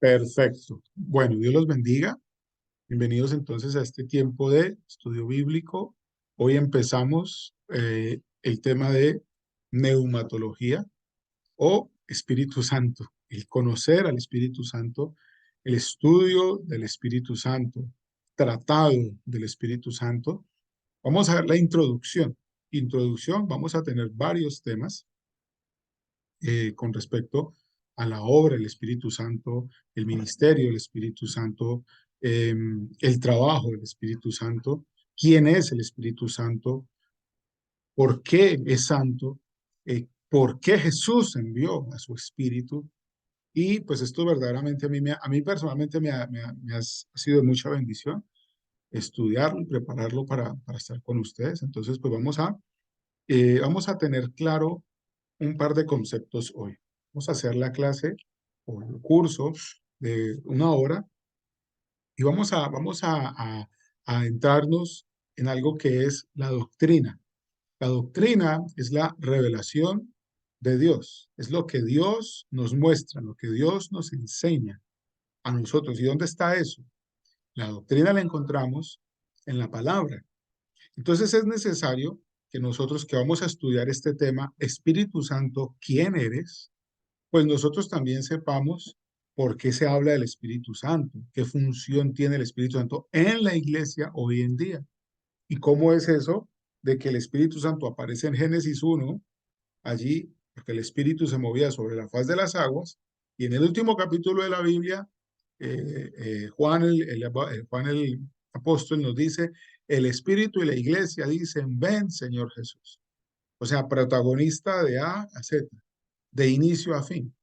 Perfecto. Bueno, Dios los bendiga. Bienvenidos entonces a este tiempo de estudio bíblico. Hoy empezamos el tema de neumatología o Espíritu Santo, el conocer al Espíritu Santo, el estudio del Espíritu Santo, tratado del Espíritu Santo. Vamos a ver la introducción. Introducción, vamos a tener varios temas con respecto a la obra del Espíritu Santo, el ministerio del Espíritu Santo, el trabajo del Espíritu Santo, quién es el Espíritu Santo, por qué es santo, por qué Jesús envió a su Espíritu. Y pues esto verdaderamente a mí personalmente me ha sido de mucha bendición estudiarlo y prepararlo para estar con ustedes. Entonces, pues vamos a tener claro un par de conceptos hoy. Vamos a hacer la clase o el curso de una hora y vamos a entrarnos en algo que es la doctrina. La doctrina es la revelación de Dios, es lo que Dios nos muestra, lo que Dios nos enseña a nosotros. ¿Y dónde está eso? La doctrina la encontramos en la palabra. Entonces es necesario que nosotros que vamos a estudiar este tema, Espíritu Santo, ¿quién eres? Pues nosotros también sepamos por qué se habla del Espíritu Santo, qué función tiene el Espíritu Santo en la iglesia hoy en día. ¿Y cómo es eso de que el Espíritu Santo aparece en Génesis 1, allí, porque el Espíritu se movía sobre la faz de las aguas, y en el último capítulo de la Biblia, Juan el apóstol nos dice, el Espíritu y la iglesia dicen, ven Señor Jesús. O sea, protagonista de A a Z, de inicio a fin.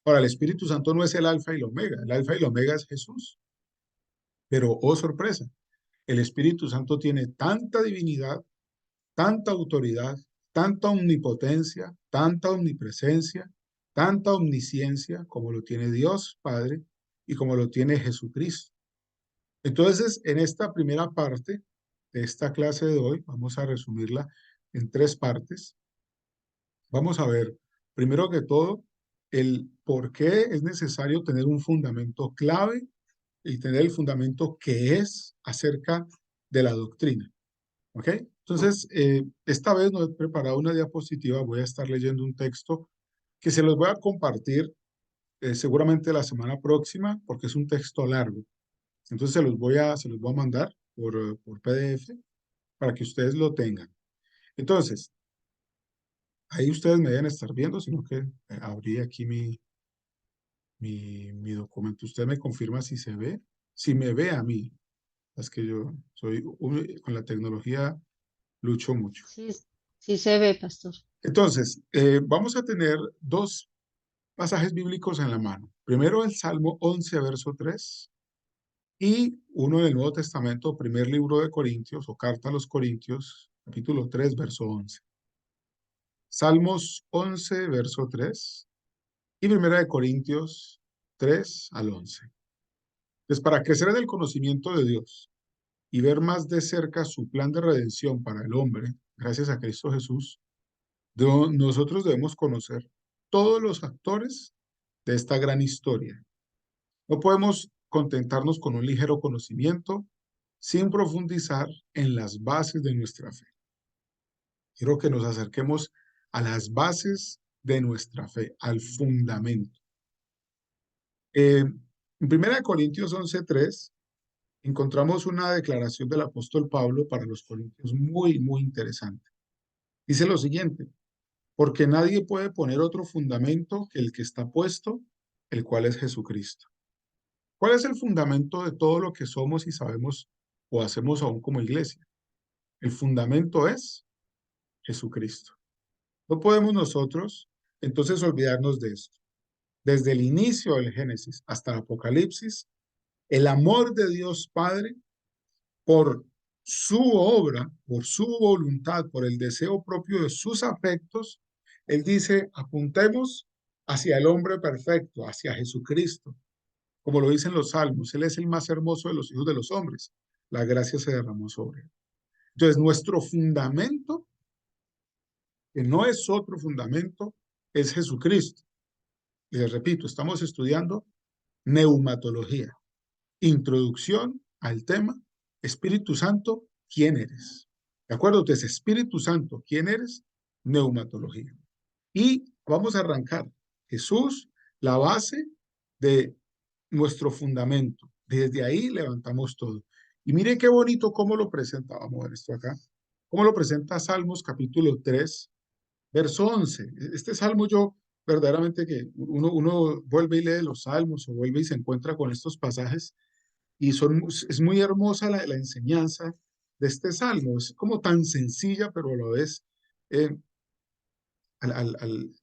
Ahora, el Espíritu Santo no es el alfa y el omega. El alfa y el omega es Jesús. Pero, oh sorpresa, el Espíritu Santo tiene tanta divinidad, tanta autoridad, tanta omnipotencia, tanta omnipresencia, tanta omnisciencia como lo tiene Dios Padre y como lo tiene Jesucristo. Entonces, en esta primera parte de esta clase de hoy, vamos a resumirla en tres partes. Vamos a ver, primero que todo, el por qué es necesario tener un fundamento clave y tener el fundamento que es acerca de la doctrina. ¿Ok? Entonces, esta vez no he preparado una diapositiva, voy a estar leyendo un texto que se los voy a compartir seguramente la semana próxima porque es un texto largo. Entonces, se los voy a mandar por PDF para que ustedes lo tengan. Entonces, ahí ustedes me deben estar viendo, sino que abrí aquí mi documento. Usted me confirma si se ve. Si me ve a mí, es que yo con la tecnología lucho mucho. Sí, sí se ve, pastor. Entonces, vamos a tener dos pasajes bíblicos en la mano. Primero el Salmo 11, verso 3, y uno del Nuevo Testamento, primer libro de Corintios, o carta a los Corintios, capítulo 3, verso 11. Salmos 11, verso 3, y primera de Corintios 3 al 11. Entonces, para crecer en el conocimiento de Dios y ver más de cerca su plan de redención para el hombre, gracias a Cristo Jesús, nosotros debemos conocer todos los actores de esta gran historia. No podemos contentarnos con un ligero conocimiento sin profundizar en las bases de nuestra fe. Quiero que nos acerquemos a las bases de nuestra fe, al fundamento. En 1 Corintios 11:3 encontramos una declaración del apóstol Pablo para los corintios muy, muy interesante. Dice lo siguiente, porque nadie puede poner otro fundamento que el que está puesto, el cual es Jesucristo. ¿Cuál es el fundamento de todo lo que somos y sabemos o hacemos aún como iglesia? El fundamento es Jesucristo. No podemos nosotros entonces olvidarnos de esto. Desde el inicio del Génesis hasta el Apocalipsis, el amor de Dios Padre por su obra, por su voluntad, por el deseo propio de sus afectos, Él dice, apuntemos hacia el hombre perfecto, hacia Jesucristo. Como lo dicen los salmos, Él es el más hermoso de los hijos de los hombres. La gracia se derramó sobre Él. Entonces, nuestro fundamento, que no es otro fundamento, es Jesucristo. Y les repito, estamos estudiando neumatología. Introducción al tema, Espíritu Santo, ¿quién eres? ¿De acuerdo? Entonces, Espíritu Santo, ¿quién eres? Neumatología. Y vamos a arrancar. Jesús, la base de nuestro fundamento. Desde ahí levantamos todo. Y mire qué bonito cómo lo presenta. Vamos a ver esto acá. Cómo lo presenta Salmos capítulo 3, verso 11. Este salmo yo verdaderamente que uno vuelve y lee los salmos o vuelve y se encuentra con estos pasajes y es muy hermosa la enseñanza de este salmo. Es como tan sencilla, pero a la vez, eh, al, al,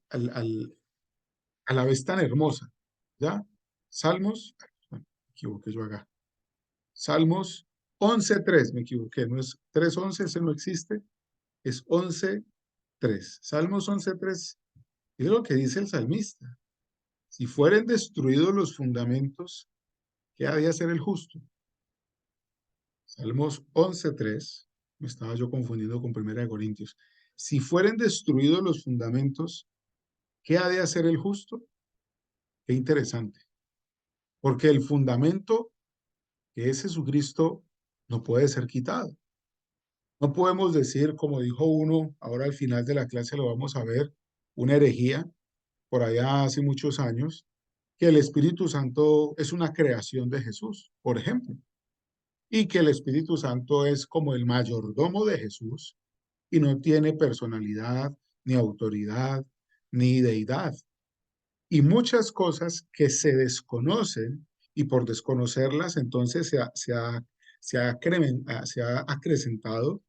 al, al, a la vez tan hermosa. ¿Ya? Salmos, bueno, me equivoqué yo acá. Salmos 11:3, me equivoqué, no es 3:11, ese no existe, es 11:3. Salmos 11:3, es lo que dice el salmista. Si fueren destruidos los fundamentos, ¿qué ha de hacer el justo? Salmos 11:3, me estaba yo confundiendo con Primera de Corintios. Si fueren destruidos los fundamentos, ¿qué ha de hacer el justo? Qué interesante, porque el fundamento que es Jesucristo no puede ser quitado. No podemos decir, como dijo uno, ahora al final de la clase lo vamos a ver, una herejía por allá hace muchos años, que el Espíritu Santo es una creación de Jesús, por ejemplo, y que el Espíritu Santo es como el mayordomo de Jesús y no tiene personalidad, ni autoridad, ni deidad. Y muchas cosas que se desconocen y por desconocerlas entonces se ha acrecentado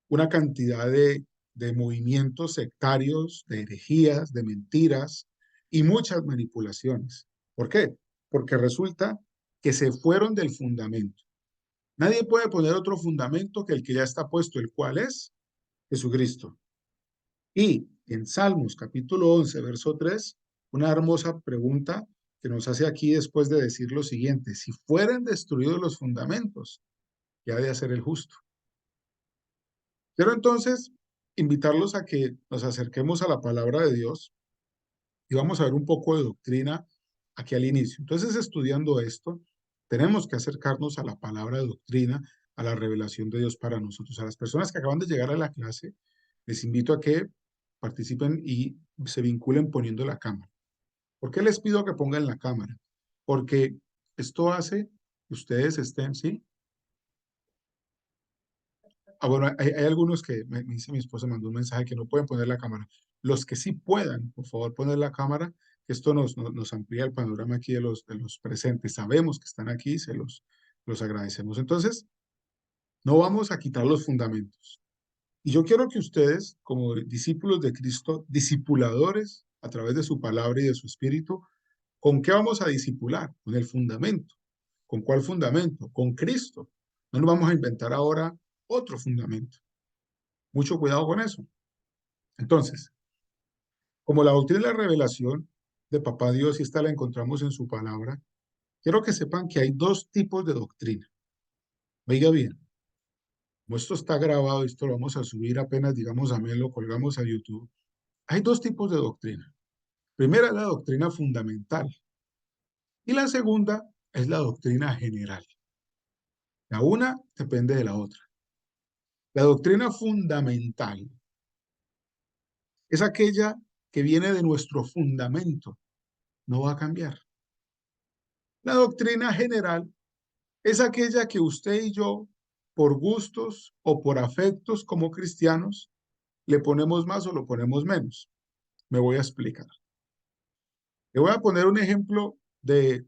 una cantidad de movimientos sectarios, de herejías, de mentiras y muchas manipulaciones. ¿Por qué? Porque resulta que se fueron del fundamento. Nadie puede poner otro fundamento que el que ya está puesto, el cual es Jesucristo. Y en Salmos capítulo 11, verso 3, una hermosa pregunta que nos hace aquí después de decir lo siguiente: si fueran destruidos los fundamentos, ¿qué ha de hacer el justo? Quiero entonces invitarlos a que nos acerquemos a la palabra de Dios y vamos a ver un poco de doctrina aquí al inicio. Entonces, estudiando esto, tenemos que acercarnos a la palabra de doctrina, a la revelación de Dios para nosotros. A las personas que acaban de llegar a la clase, les invito a que participen y se vinculen poniendo la cámara. ¿Por qué les pido que pongan la cámara? Porque esto hace que ustedes estén, ¿sí? Ah, bueno, hay algunos que me dice mi esposa, mandó un mensaje que no pueden poner la cámara. Los que sí puedan, por favor, poner la cámara, que esto nos amplía el panorama aquí de los presentes. Sabemos que están aquí, los agradecemos. Entonces, no vamos a quitar los fundamentos. Y yo quiero que ustedes, como discípulos de Cristo, discipuladores a través de su palabra y de su espíritu, ¿con qué vamos a discipular? Con el fundamento. ¿Con cuál fundamento? Con Cristo. No nos vamos a inventar ahora otro fundamento. Mucho cuidado con eso. Entonces, como la doctrina de la revelación de Papá Dios, y esta la encontramos en su palabra, quiero que sepan que hay dos tipos de doctrina. Oiga bien, como esto está grabado, esto lo vamos a subir apenas, digamos, amén, lo colgamos a YouTube. Hay dos tipos de doctrina. Primera es la doctrina fundamental y la segunda es la doctrina general. La una depende de la otra. La doctrina fundamental es aquella que viene de nuestro fundamento, no va a cambiar. La doctrina general es aquella que usted y yo, por gustos o por afectos como cristianos, le ponemos más o lo ponemos menos. Me voy a explicar. Le voy a poner un ejemplo de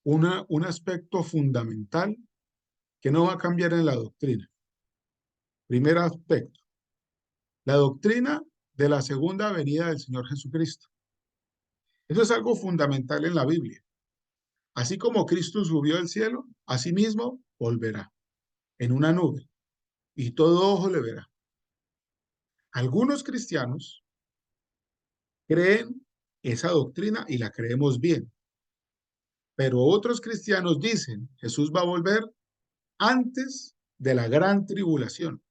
un aspecto fundamental que no va a cambiar en la doctrina. Primer aspecto, la doctrina de la segunda venida del Señor Jesucristo. Eso es algo fundamental en la Biblia. Así como Cristo subió al cielo, así mismo volverá en una nube y todo ojo le verá. Algunos cristianos creen esa doctrina y la creemos bien, pero otros cristianos dicen Jesús va a volver antes de la gran tribulación.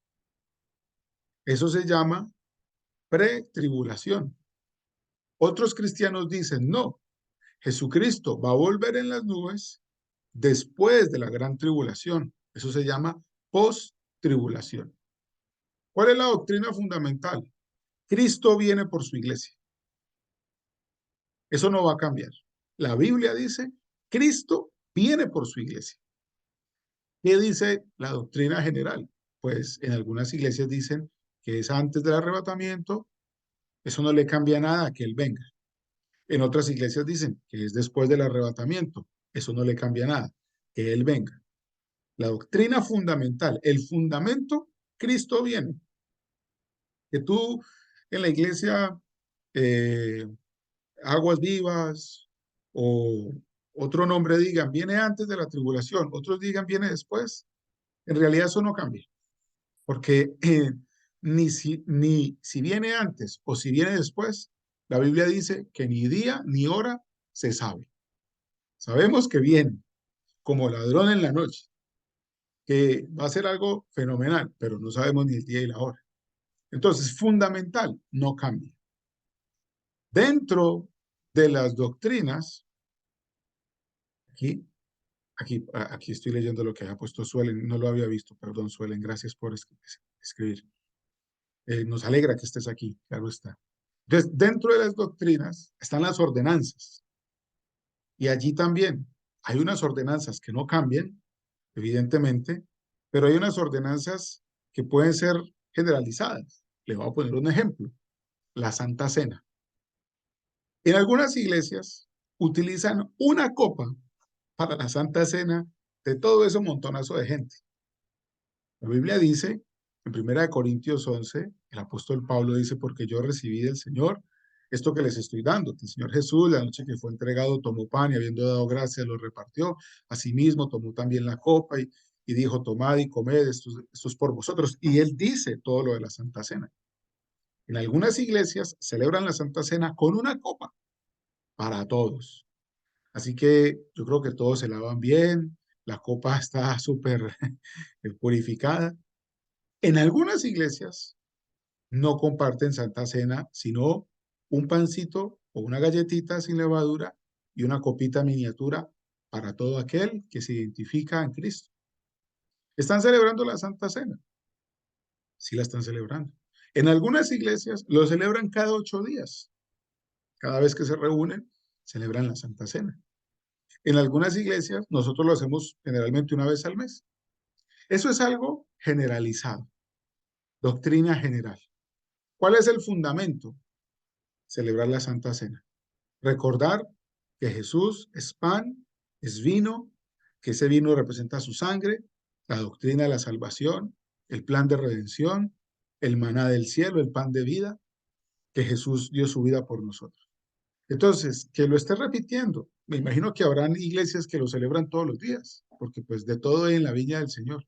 Eso se llama pretribulación. Otros cristianos dicen no, Jesucristo va a volver en las nubes después de la gran tribulación. Eso se llama post-tribulación. ¿Cuál es la doctrina fundamental? Cristo viene por su iglesia. Eso no va a cambiar. La Biblia dice, Cristo viene por su iglesia. ¿Qué dice la doctrina general? Pues en algunas iglesias dicen que es antes del arrebatamiento, eso no le cambia nada a que Él venga. En otras iglesias dicen que es después del arrebatamiento, eso no le cambia nada, que Él venga. La doctrina fundamental, el fundamento, Cristo viene. Que tú en la iglesia, eh, Aguas Vivas o otro nombre digan, viene antes de la tribulación, otros digan, viene después. En realidad eso no cambia, porque ni si viene antes o si viene después, la Biblia dice que ni día ni hora se sabe. Sabemos que viene como ladrón en la noche, que va a ser algo fenomenal, pero no sabemos ni el día y la hora. Entonces, fundamental, no cambia. Dentro de las doctrinas, aquí estoy leyendo lo que ha puesto Suelen, no lo había visto, perdón, Suelen, gracias por escribir. Nos alegra que estés aquí, claro está. Entonces, dentro de las doctrinas están las ordenanzas, y allí también hay unas ordenanzas que no cambian, evidentemente, pero hay unas ordenanzas que pueden ser generalizadas. Le voy a poner un ejemplo, la Santa Cena. En algunas iglesias utilizan una copa para la Santa Cena de todo ese montonazo de gente. La Biblia dice, en 1 Corintios 11, el apóstol Pablo dice, porque yo recibí del Señor esto que les estoy dando. El Señor Jesús, la noche que fue entregado, tomó pan y habiendo dado gracias, lo repartió. Asimismo, tomó también la copa y dijo, tomad y comed, esto es por vosotros. Y él dice todo lo de la Santa Cena. En algunas iglesias celebran la Santa Cena con una copa para todos. Así que yo creo que todos se lavan bien, la copa está súper purificada. En algunas iglesias no comparten Santa Cena, sino un pancito o una galletita sin levadura y una copita miniatura para todo aquel que se identifica en Cristo. ¿Están celebrando la Santa Cena? Sí la están celebrando. En algunas iglesias lo celebran cada 8 días. Cada vez que se reúnen, celebran la Santa Cena. En algunas iglesias nosotros lo hacemos generalmente una vez al mes. Eso es algo generalizado, doctrina general. ¿Cuál es el fundamento? Celebrar la Santa Cena. Recordar que Jesús es pan, es vino, que ese vino representa su sangre, la doctrina de la salvación, el plan de redención, el maná del cielo, el pan de vida, que Jesús dio su vida por nosotros. Entonces, que lo esté repitiendo. Me imagino que habrán iglesias que lo celebran todos los días, porque pues de todo hay en la viña del Señor.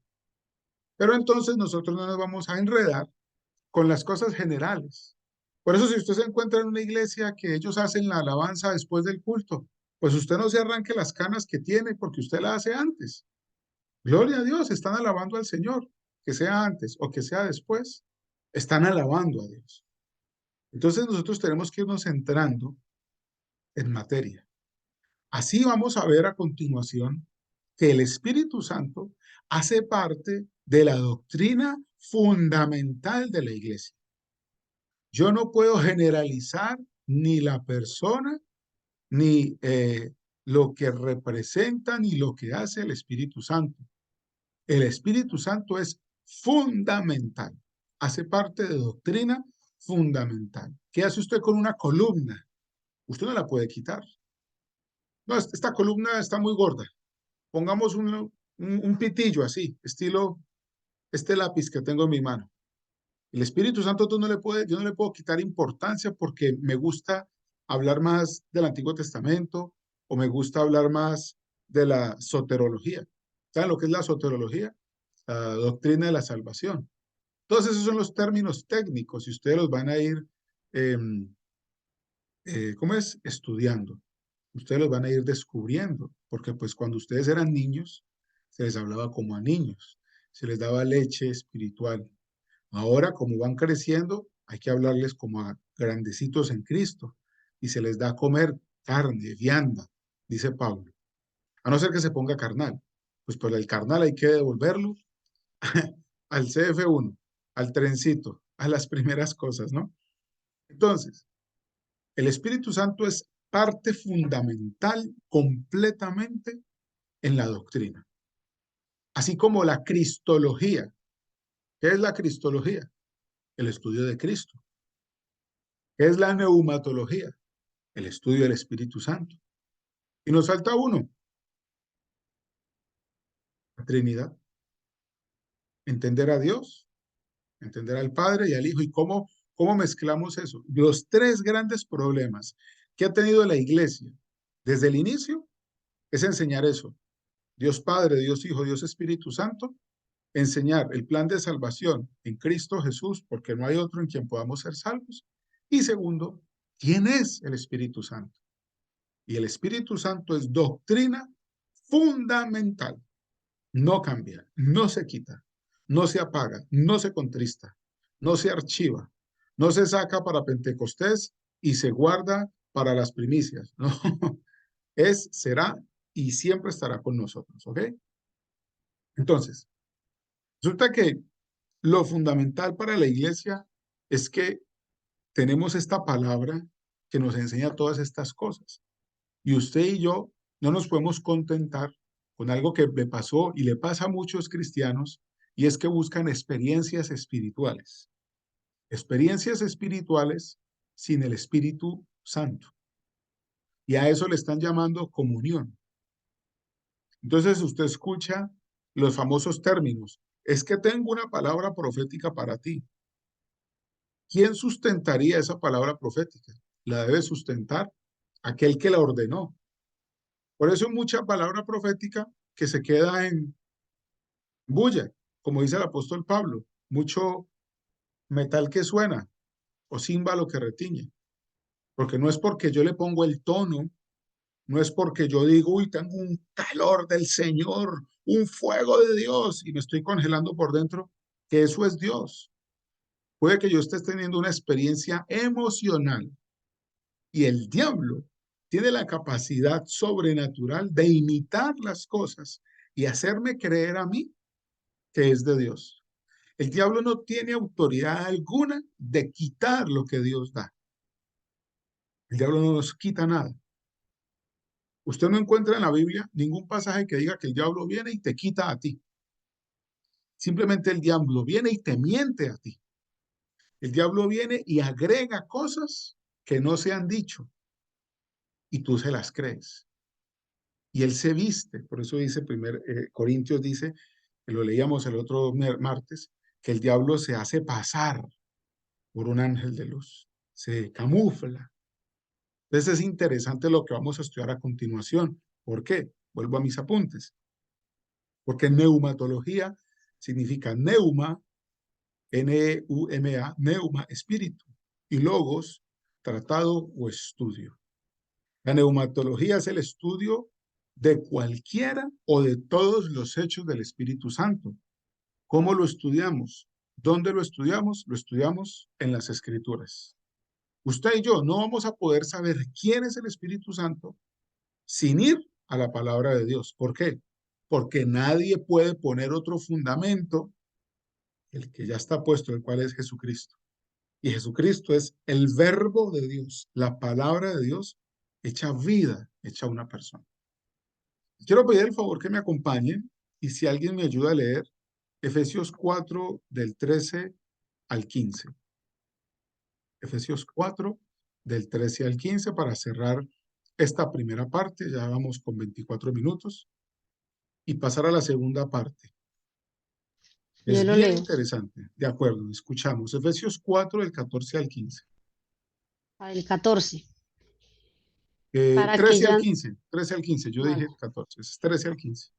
Pero entonces nosotros no nos vamos a enredar con las cosas generales. Por eso si usted se encuentra en una iglesia que ellos hacen la alabanza después del culto, pues usted no se arranque las canas que tiene porque usted la hace antes. Gloria a Dios, están alabando al Señor, que sea antes o que sea después, están alabando a Dios. Entonces nosotros tenemos que irnos centrando en materia. Así vamos a ver a continuación que el Espíritu Santo hace parte de la doctrina fundamental de la iglesia. Yo no puedo generalizar ni la persona, ni lo que representa, ni lo que hace el Espíritu Santo. El Espíritu Santo es fundamental, hace parte de doctrina fundamental. ¿Qué hace usted con una columna? Usted no la puede quitar. No, esta columna está muy gorda. Pongamos un pitillo así, estilo este lápiz que tengo en mi mano. El Espíritu Santo yo no le puedo quitar importancia porque me gusta hablar más del Antiguo Testamento o me gusta hablar más de la soterología. ¿Saben lo que es la soterología? La doctrina de la salvación. Todos esos son los términos técnicos y ustedes los van a ir, eh, ¿cómo es? Estudiando. Ustedes los van a ir descubriendo, porque pues cuando ustedes eran niños, se les hablaba como a niños, se les daba leche espiritual. Ahora, como van creciendo, hay que hablarles como a grandecitos en Cristo y se les da a comer carne, vianda, dice Pablo. A no ser que se ponga carnal. Pues por el carnal hay que devolverlo al CF1, al trencito, a las primeras cosas, ¿no? Entonces, el Espíritu Santo es parte fundamental completamente en la doctrina, así como la cristología. ¿Qué es la cristología? El estudio de Cristo. ¿Qué es la neumatología? El estudio del Espíritu Santo. Y nos falta uno, la Trinidad. Entender a Dios, entender al Padre y al Hijo. ¿Y cómo mezclamos eso? Los tres grandes problemas que ha tenido la Iglesia desde el inicio es enseñar eso. Dios Padre, Dios Hijo, Dios Espíritu Santo, enseñar el plan de salvación en Cristo Jesús, porque no hay otro en quien podamos ser salvos. Y segundo, ¿quién es el Espíritu Santo? Y el Espíritu Santo es doctrina fundamental. No cambia, no se quita, no se apaga, no se contrista, no se archiva, no se saca para Pentecostés y se guarda para las primicias. No, es, será y siempre estará con nosotros, ¿ok? Entonces, resulta que lo fundamental para la iglesia es que tenemos esta palabra que nos enseña todas estas cosas. Y usted y yo no nos podemos contentar con algo que le pasó y le pasa a muchos cristianos, y es que buscan experiencias espirituales. Experiencias espirituales sin el Espíritu Santo. Y a eso le están llamando comunión. Entonces usted escucha los famosos términos. Es que tengo una palabra profética para ti. ¿Quién sustentaría esa palabra profética? La debe sustentar aquel que la ordenó. Por eso hay mucha palabra profética que se queda en bulla, como dice el apóstol Pablo, mucho metal que suena o címbalo que retiñe, porque no es porque yo le pongo el tono, no es porque yo digo, uy, tengo un calor del Señor, un fuego de Dios y me estoy congelando por dentro, que eso es Dios. Puede que yo esté teniendo una experiencia emocional y el diablo tiene la capacidad sobrenatural de imitar las cosas y hacerme creer a mí que es de Dios. El diablo no tiene autoridad alguna de quitar lo que Dios da. El diablo no nos quita nada. Usted no encuentra en la Biblia ningún pasaje que diga que el diablo viene y te quita a ti. Simplemente el diablo viene y te miente a ti. El diablo viene y agrega cosas que no se han dicho y tú se las crees. Y él se viste, por eso dice Corintios dice, que lo leíamos el otro martes, que el diablo se hace pasar por un ángel de luz, se camufla. Entonces es interesante lo que vamos a estudiar a continuación. ¿Por qué? Vuelvo a mis apuntes. Porque neumatología significa neuma, N-E-U-M-A, neuma, espíritu, y logos, tratado o estudio. La neumatología es el estudio de cualquiera o de todos los hechos del Espíritu Santo. ¿Cómo lo estudiamos? ¿Dónde lo estudiamos? Lo estudiamos en las Escrituras. Usted y yo no vamos a poder saber quién es el Espíritu Santo sin ir a la palabra de Dios. ¿Por qué? Porque nadie puede poner otro fundamento, el que ya está puesto, el cual es Jesucristo. Y Jesucristo es el verbo de Dios, la palabra de Dios, hecha vida, hecha una persona. Quiero pedir el favor que me acompañen y si alguien me ayuda a leer Efesios 4 del 13 al 15. Efesios 4 del 13 al 15 para cerrar esta primera parte, ya vamos con 24 minutos, y pasar a la segunda parte. Yo Es lo bien leo. interesante. De acuerdo, escuchamos. Efesios 4 del 14 al 15. El 14. Para que 13 al ya, 15, 13 al 15, yo vale, dije 14, es 13 al 15.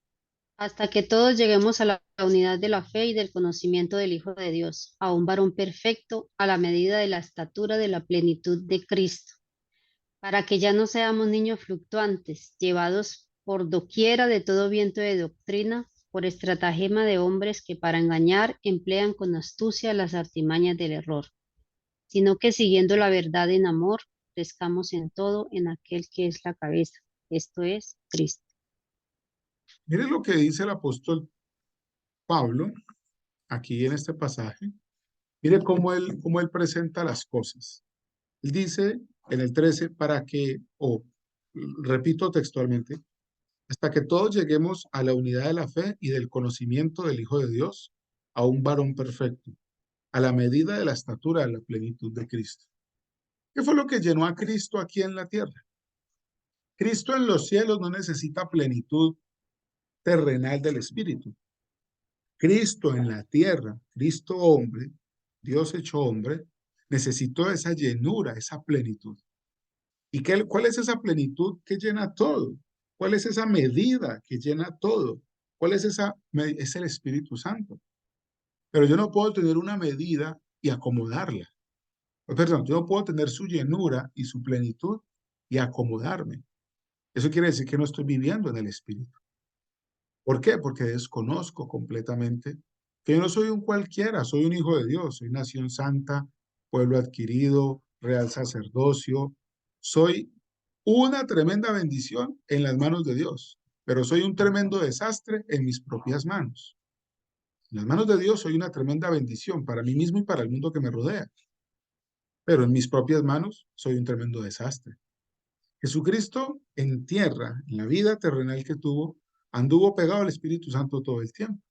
hasta que todos lleguemos a la unidad de la fe y del conocimiento del Hijo de Dios, a un varón perfecto a la medida de la estatura de la plenitud de Cristo, para que ya no seamos niños fluctuantes, llevados por doquiera de todo viento de doctrina, por estratagema de hombres que para engañar emplean con astucia las artimañas del error, sino que siguiendo la verdad en amor, crezcamos en todo en aquel que es la cabeza, esto es Cristo. Miren lo que dice el apóstol Pablo aquí en este pasaje. Mire cómo él presenta las cosas. Él dice en el 13, para que, o repito textualmente, hasta que todos lleguemos a la unidad de la fe y del conocimiento del Hijo de Dios, a un varón perfecto, a la medida de la estatura de la plenitud de Cristo. ¿Qué fue lo que llenó a Cristo aquí en la tierra? Cristo en los cielos no necesita plenitud terrenal del Espíritu. Cristo en la tierra, Cristo hombre, Dios hecho hombre, necesitó esa llenura, esa plenitud. ¿Y cuál es esa plenitud que llena todo? ¿Cuál es esa medida que llena todo? ¿Cuál es esa? Es el Espíritu Santo. Pero yo no puedo tener una medida y acomodarla. Perdón, yo no puedo tener su llenura y su plenitud y acomodarme. Eso quiere decir que no estoy viviendo en el Espíritu. ¿Por qué? Porque desconozco completamente que yo no soy un cualquiera, soy un hijo de Dios, soy nación santa, pueblo adquirido, real sacerdocio. Soy una tremenda bendición en las manos de Dios, pero soy un tremendo desastre en mis propias manos. En las manos de Dios soy una tremenda bendición para mí mismo y para el mundo que me rodea, pero en mis propias manos soy un tremendo desastre. Jesucristo en tierra, en la vida terrenal que tuvo, anduvo pegado al Espíritu Santo todo el tiempo,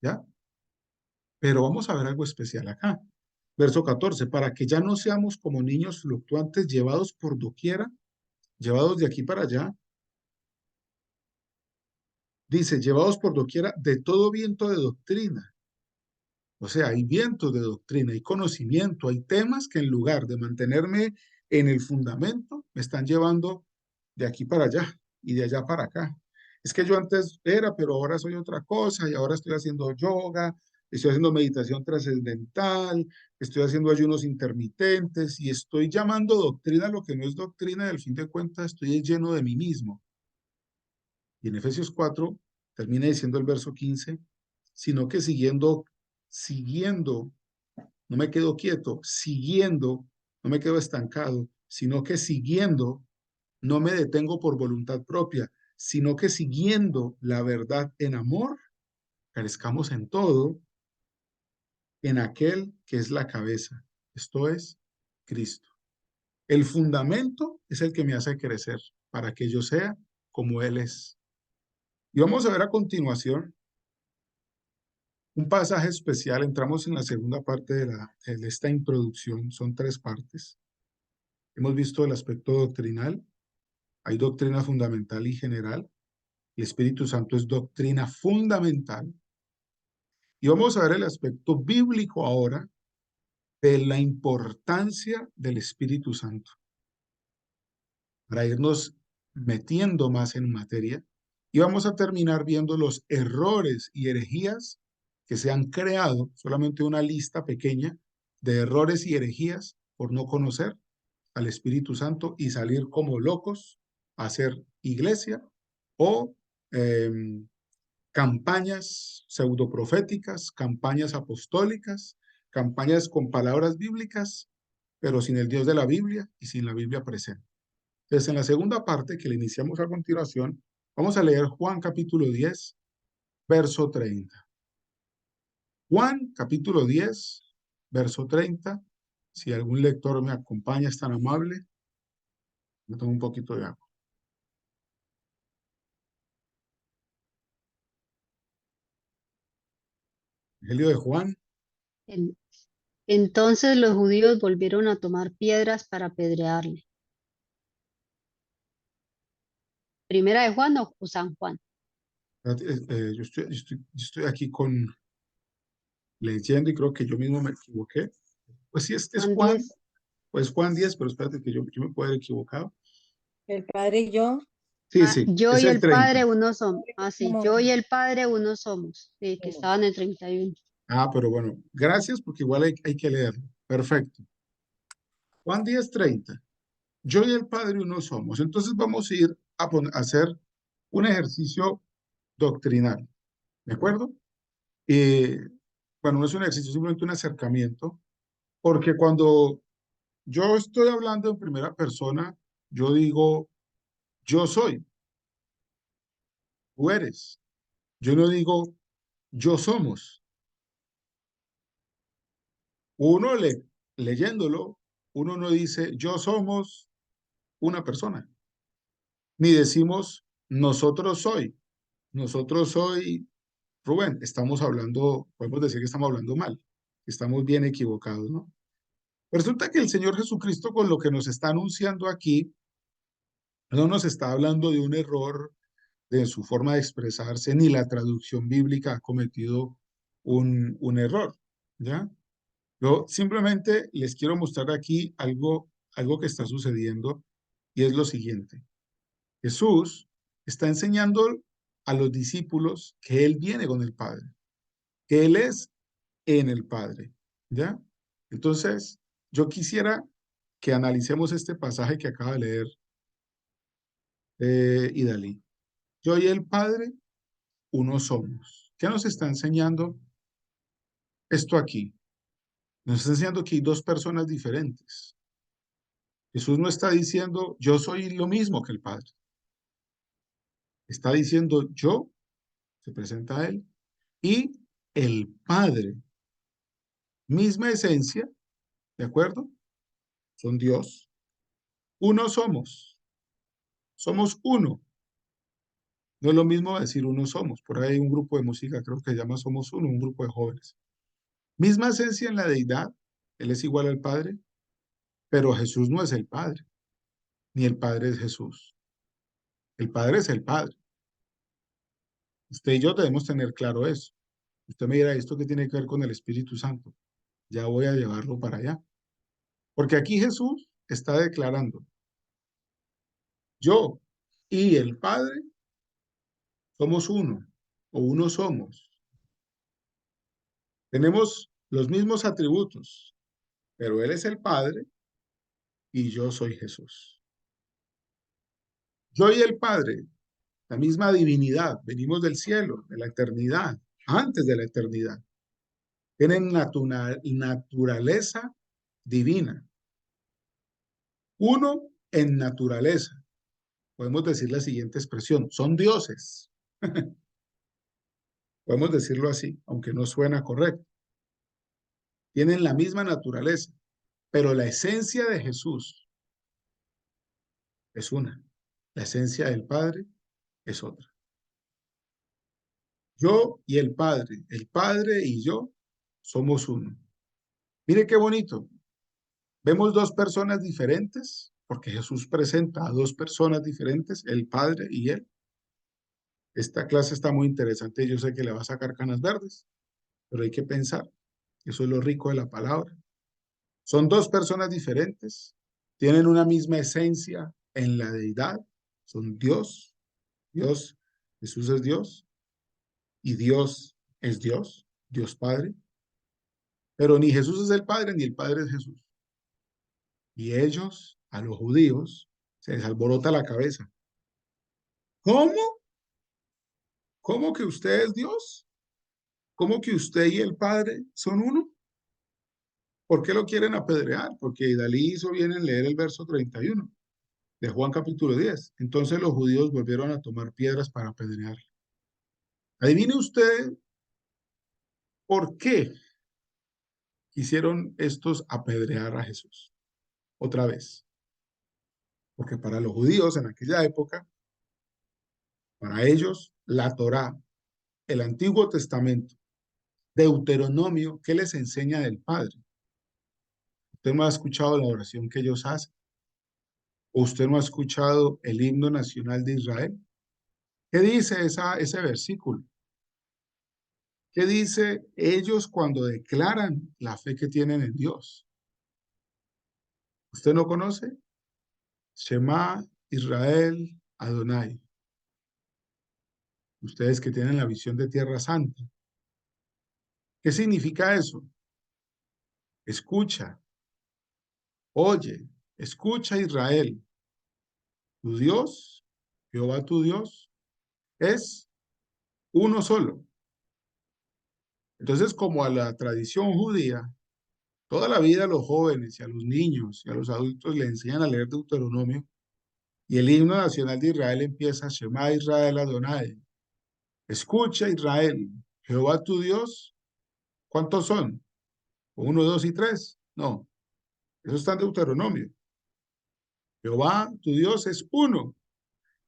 ¿ya? Pero vamos a ver algo especial acá. Verso 14, para que ya no seamos como niños fluctuantes llevados por doquiera, llevados de aquí para allá. Dice, llevados por doquiera de todo viento de doctrina. O sea, hay vientos de doctrina, hay conocimiento, hay temas que en lugar de mantenerme en el fundamento, me están llevando de aquí para allá y de allá para acá. Es que yo antes era, pero ahora soy otra cosa y ahora estoy haciendo yoga, estoy haciendo meditación trascendental, estoy haciendo ayunos intermitentes y estoy llamando doctrina lo que no es doctrina y al fin de cuentas estoy lleno de mí mismo. Y en Efesios 4 termina diciendo el verso 15, sino que siguiendo, no me quedo quieto, siguiendo, no me quedo estancado, sino que siguiendo, no me detengo por voluntad propia, sino que siguiendo la verdad en amor, crezcamos en todo, en aquel que es la cabeza, esto es Cristo. El fundamento es el que me hace crecer para que yo sea como Él es. Y vamos a ver a continuación un pasaje especial. Entramos en la segunda parte de esta introducción. Son tres partes. Hemos visto el aspecto doctrinal. Hay doctrina fundamental y general. El Espíritu Santo es doctrina fundamental. Y vamos a ver el aspecto bíblico ahora de la importancia del Espíritu Santo. Para irnos metiendo más en materia. Y vamos a terminar viendo los errores y herejías que se han creado, solamente una lista pequeña de errores y herejías por no conocer al Espíritu Santo y salir como locos a hacer iglesia o campañas pseudoproféticas, campañas apostólicas, campañas con palabras bíblicas, pero sin el Dios de la Biblia y sin la Biblia presente. Entonces, en la segunda parte que le iniciamos a continuación, vamos a leer Juan capítulo 10, verso 30. Juan capítulo 10, verso 30. Si algún lector me acompaña, es tan amable, me tomo un poquito de agua. Evangelio de Juan, En- Entonces los judíos volvieron a tomar piedras para apedrearle. ¿Primera de Juan o San Juan? yo estoy aquí leyendo y creo que yo mismo me equivoqué. Pues sí, este es Juan Juan, 10. pues Juan 10, pero espérate que yo me puedo haber equivocado. El padre y yo Sí, Ah, sí, yo es y el el 30. Padre uno somos. Ah, sí, somos yo y el Padre uno somos. Sí, que estaban en 31. Ah, pero bueno, gracias porque igual hay que leerlo. Perfecto. Juan 10, 30. Yo y el Padre uno somos. Entonces vamos a ir a hacer un ejercicio doctrinal. ¿De acuerdo? Bueno, no es un ejercicio, simplemente un acercamiento, porque cuando yo estoy hablando en primera persona, yo digo, yo soy, tú eres. Yo no digo, yo somos. Uno leyéndolo, uno no dice, yo somos una persona, ni decimos, nosotros soy Rubén. Estamos hablando, podemos decir que estamos hablando mal, estamos bien equivocados, ¿no? Resulta que el Señor Jesucristo con lo que nos está anunciando aquí, no nos está hablando de un error de su forma de expresarse, ni la traducción bíblica ha cometido un error, ¿ya? Yo simplemente les quiero mostrar aquí algo que está sucediendo y es lo siguiente. Jesús está enseñando a los discípulos que Él viene con el Padre, que Él es en el Padre, ¿ya? Entonces, yo quisiera que analicemos este pasaje que acaba de leer Idalí. Yo y el Padre, uno somos. ¿Qué nos está enseñando esto aquí? Nos está enseñando que hay dos personas diferentes. Jesús no está diciendo, yo soy lo mismo que el Padre. Está diciendo, yo, se presenta a Él, y el Padre, misma esencia, ¿de acuerdo? Son Dios. Uno somos uno. No es lo mismo decir uno somos. Por ahí hay un grupo de música, creo que se llama Somos Uno, un grupo de jóvenes. Misma esencia en la deidad, Él es igual al Padre, pero Jesús no es el Padre, ni el Padre es Jesús. El Padre es el Padre. Usted y yo debemos tener claro eso. Usted me dirá, ¿esto qué tiene que ver con el Espíritu Santo? Ya voy a llevarlo para allá. Porque aquí Jesús está declarando, yo y el Padre somos uno, o uno somos. Tenemos los mismos atributos, pero Él es el Padre y yo soy Jesús. Yo y el Padre, la misma divinidad, venimos del cielo, de la eternidad, antes de la eternidad. Tienen naturaleza divina. Uno en naturaleza. Podemos decir la siguiente expresión, son dioses. Podemos decirlo así, aunque no suena correcto. Tienen la misma naturaleza, pero la esencia de Jesús es una. La esencia del Padre es otra. Yo y el Padre y yo somos uno. Mire qué bonito. Vemos dos personas diferentes, porque Jesús presenta a dos personas diferentes, el Padre y Él. Esta clase está muy interesante. Yo sé que le va a sacar canas verdes, pero hay que pensar. Eso es lo rico de la palabra. Son dos personas diferentes, tienen una misma esencia en la deidad, son Dios, Jesús es Dios y Dios es Dios, Dios Padre, pero ni Jesús es el Padre ni el Padre es Jesús. Y ellos, a los judíos, se les alborota la cabeza. ¿Cómo? ¿Cómo que usted es Dios? ¿Cómo que usted y el Padre son uno? ¿Por qué lo quieren apedrear? Porque Dalí hizo bien en leer el verso 31 de Juan capítulo 10. Entonces los judíos volvieron a tomar piedras para apedrearle. Adivine usted por qué quisieron estos apedrear a Jesús. Otra vez. Porque para los judíos en aquella época, para ellos, la Torá, el Antiguo Testamento, Deuteronomio, ¿qué les enseña del Padre? Usted no ha escuchado la oración que ellos hacen. ¿O usted no ha escuchado el himno nacional de Israel? ¿Qué dice ese versículo? ¿Qué dice ellos cuando declaran la fe que tienen en Dios? ¿Usted no conoce? Shema Israel Adonai. Ustedes que tienen la visión de Tierra Santa. ¿Qué significa eso? Escucha, oye, escucha Israel. Tu Dios, Jehová tu Dios, es uno solo. Entonces, como a la tradición judía Toda la vida a los jóvenes y a los niños y a los adultos le enseñan a leer Deuteronomio y el himno nacional de Israel empieza Shema Israel Adonai. Escucha Israel, Jehová tu Dios. ¿Cuántos son? ¿Uno, dos y tres? No, eso está en Deuteronomio. Jehová tu Dios es uno.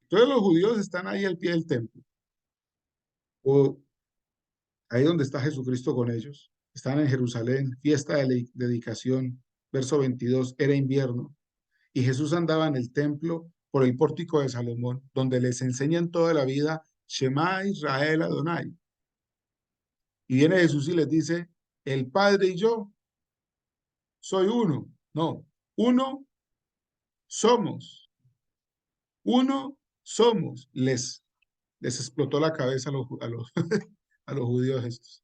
Todos los judíos están ahí al pie del templo. O ahí donde está Jesucristo con ellos. Están en Jerusalén, fiesta de dedicación, verso 22, era invierno. Y Jesús andaba en el templo por el pórtico de Salomón, donde les enseñan toda la vida, Shema Israel Adonai. Y viene Jesús y les dice, el Padre y yo soy uno. No, uno somos. Uno somos. Les explotó la cabeza a los judíos estos.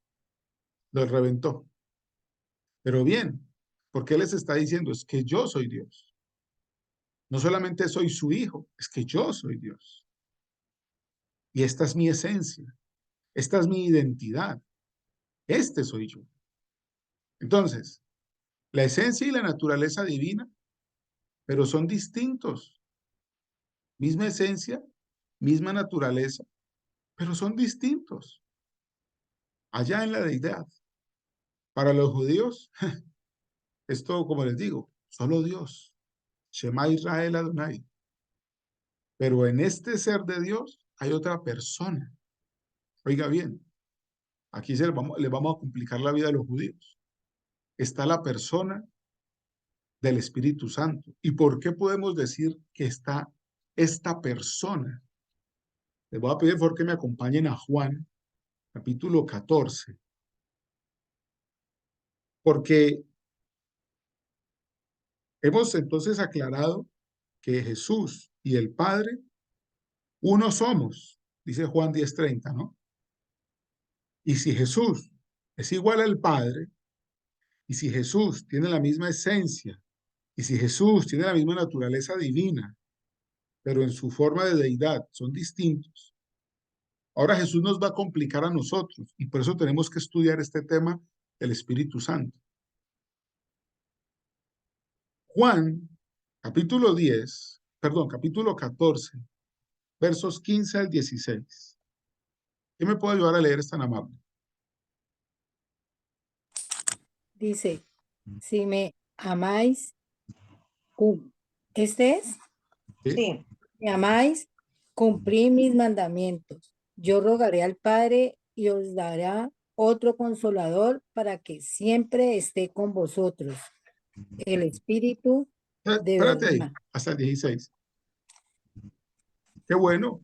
Los reventó. Pero bien, porque Él les está diciendo, es que yo soy Dios. No solamente soy su hijo, es que yo soy Dios. Y esta es mi esencia. Esta es mi identidad. Este soy yo. Entonces, la esencia y la naturaleza divina, pero son distintos. Misma esencia, misma naturaleza, pero son distintos. Allá en la deidad. Para los judíos, esto, como les digo, solo Dios. Shema Israel Adonai. Pero en este ser de Dios hay otra persona. Oiga bien, aquí le vamos a complicar la vida a los judíos. Está la persona del Espíritu Santo. ¿Y por qué podemos decir que está esta persona? Les voy a pedir por favor que me acompañen a Juan, capítulo 14. Porque hemos entonces aclarado que Jesús y el Padre, uno somos, dice Juan 10:30, ¿no? Y si Jesús es igual al Padre, y si Jesús tiene la misma esencia, y si Jesús tiene la misma naturaleza divina, pero en su forma de deidad son distintos, ahora Jesús nos va a complicar a nosotros, y por eso tenemos que estudiar este tema del Espíritu Santo. Juan, capítulo 14, versos 15 al 16. ¿Quién me puede ayudar a leer? Es tan amable. Dice, si me amáis, ¿este es? ¿Sí? Sí. Me amáis, cumplid mis mandamientos. Yo rogaré al Padre y os dará otro consolador para que siempre esté con vosotros. El Espíritu de Espérate ahí, verdad. hasta el 16. Qué bueno.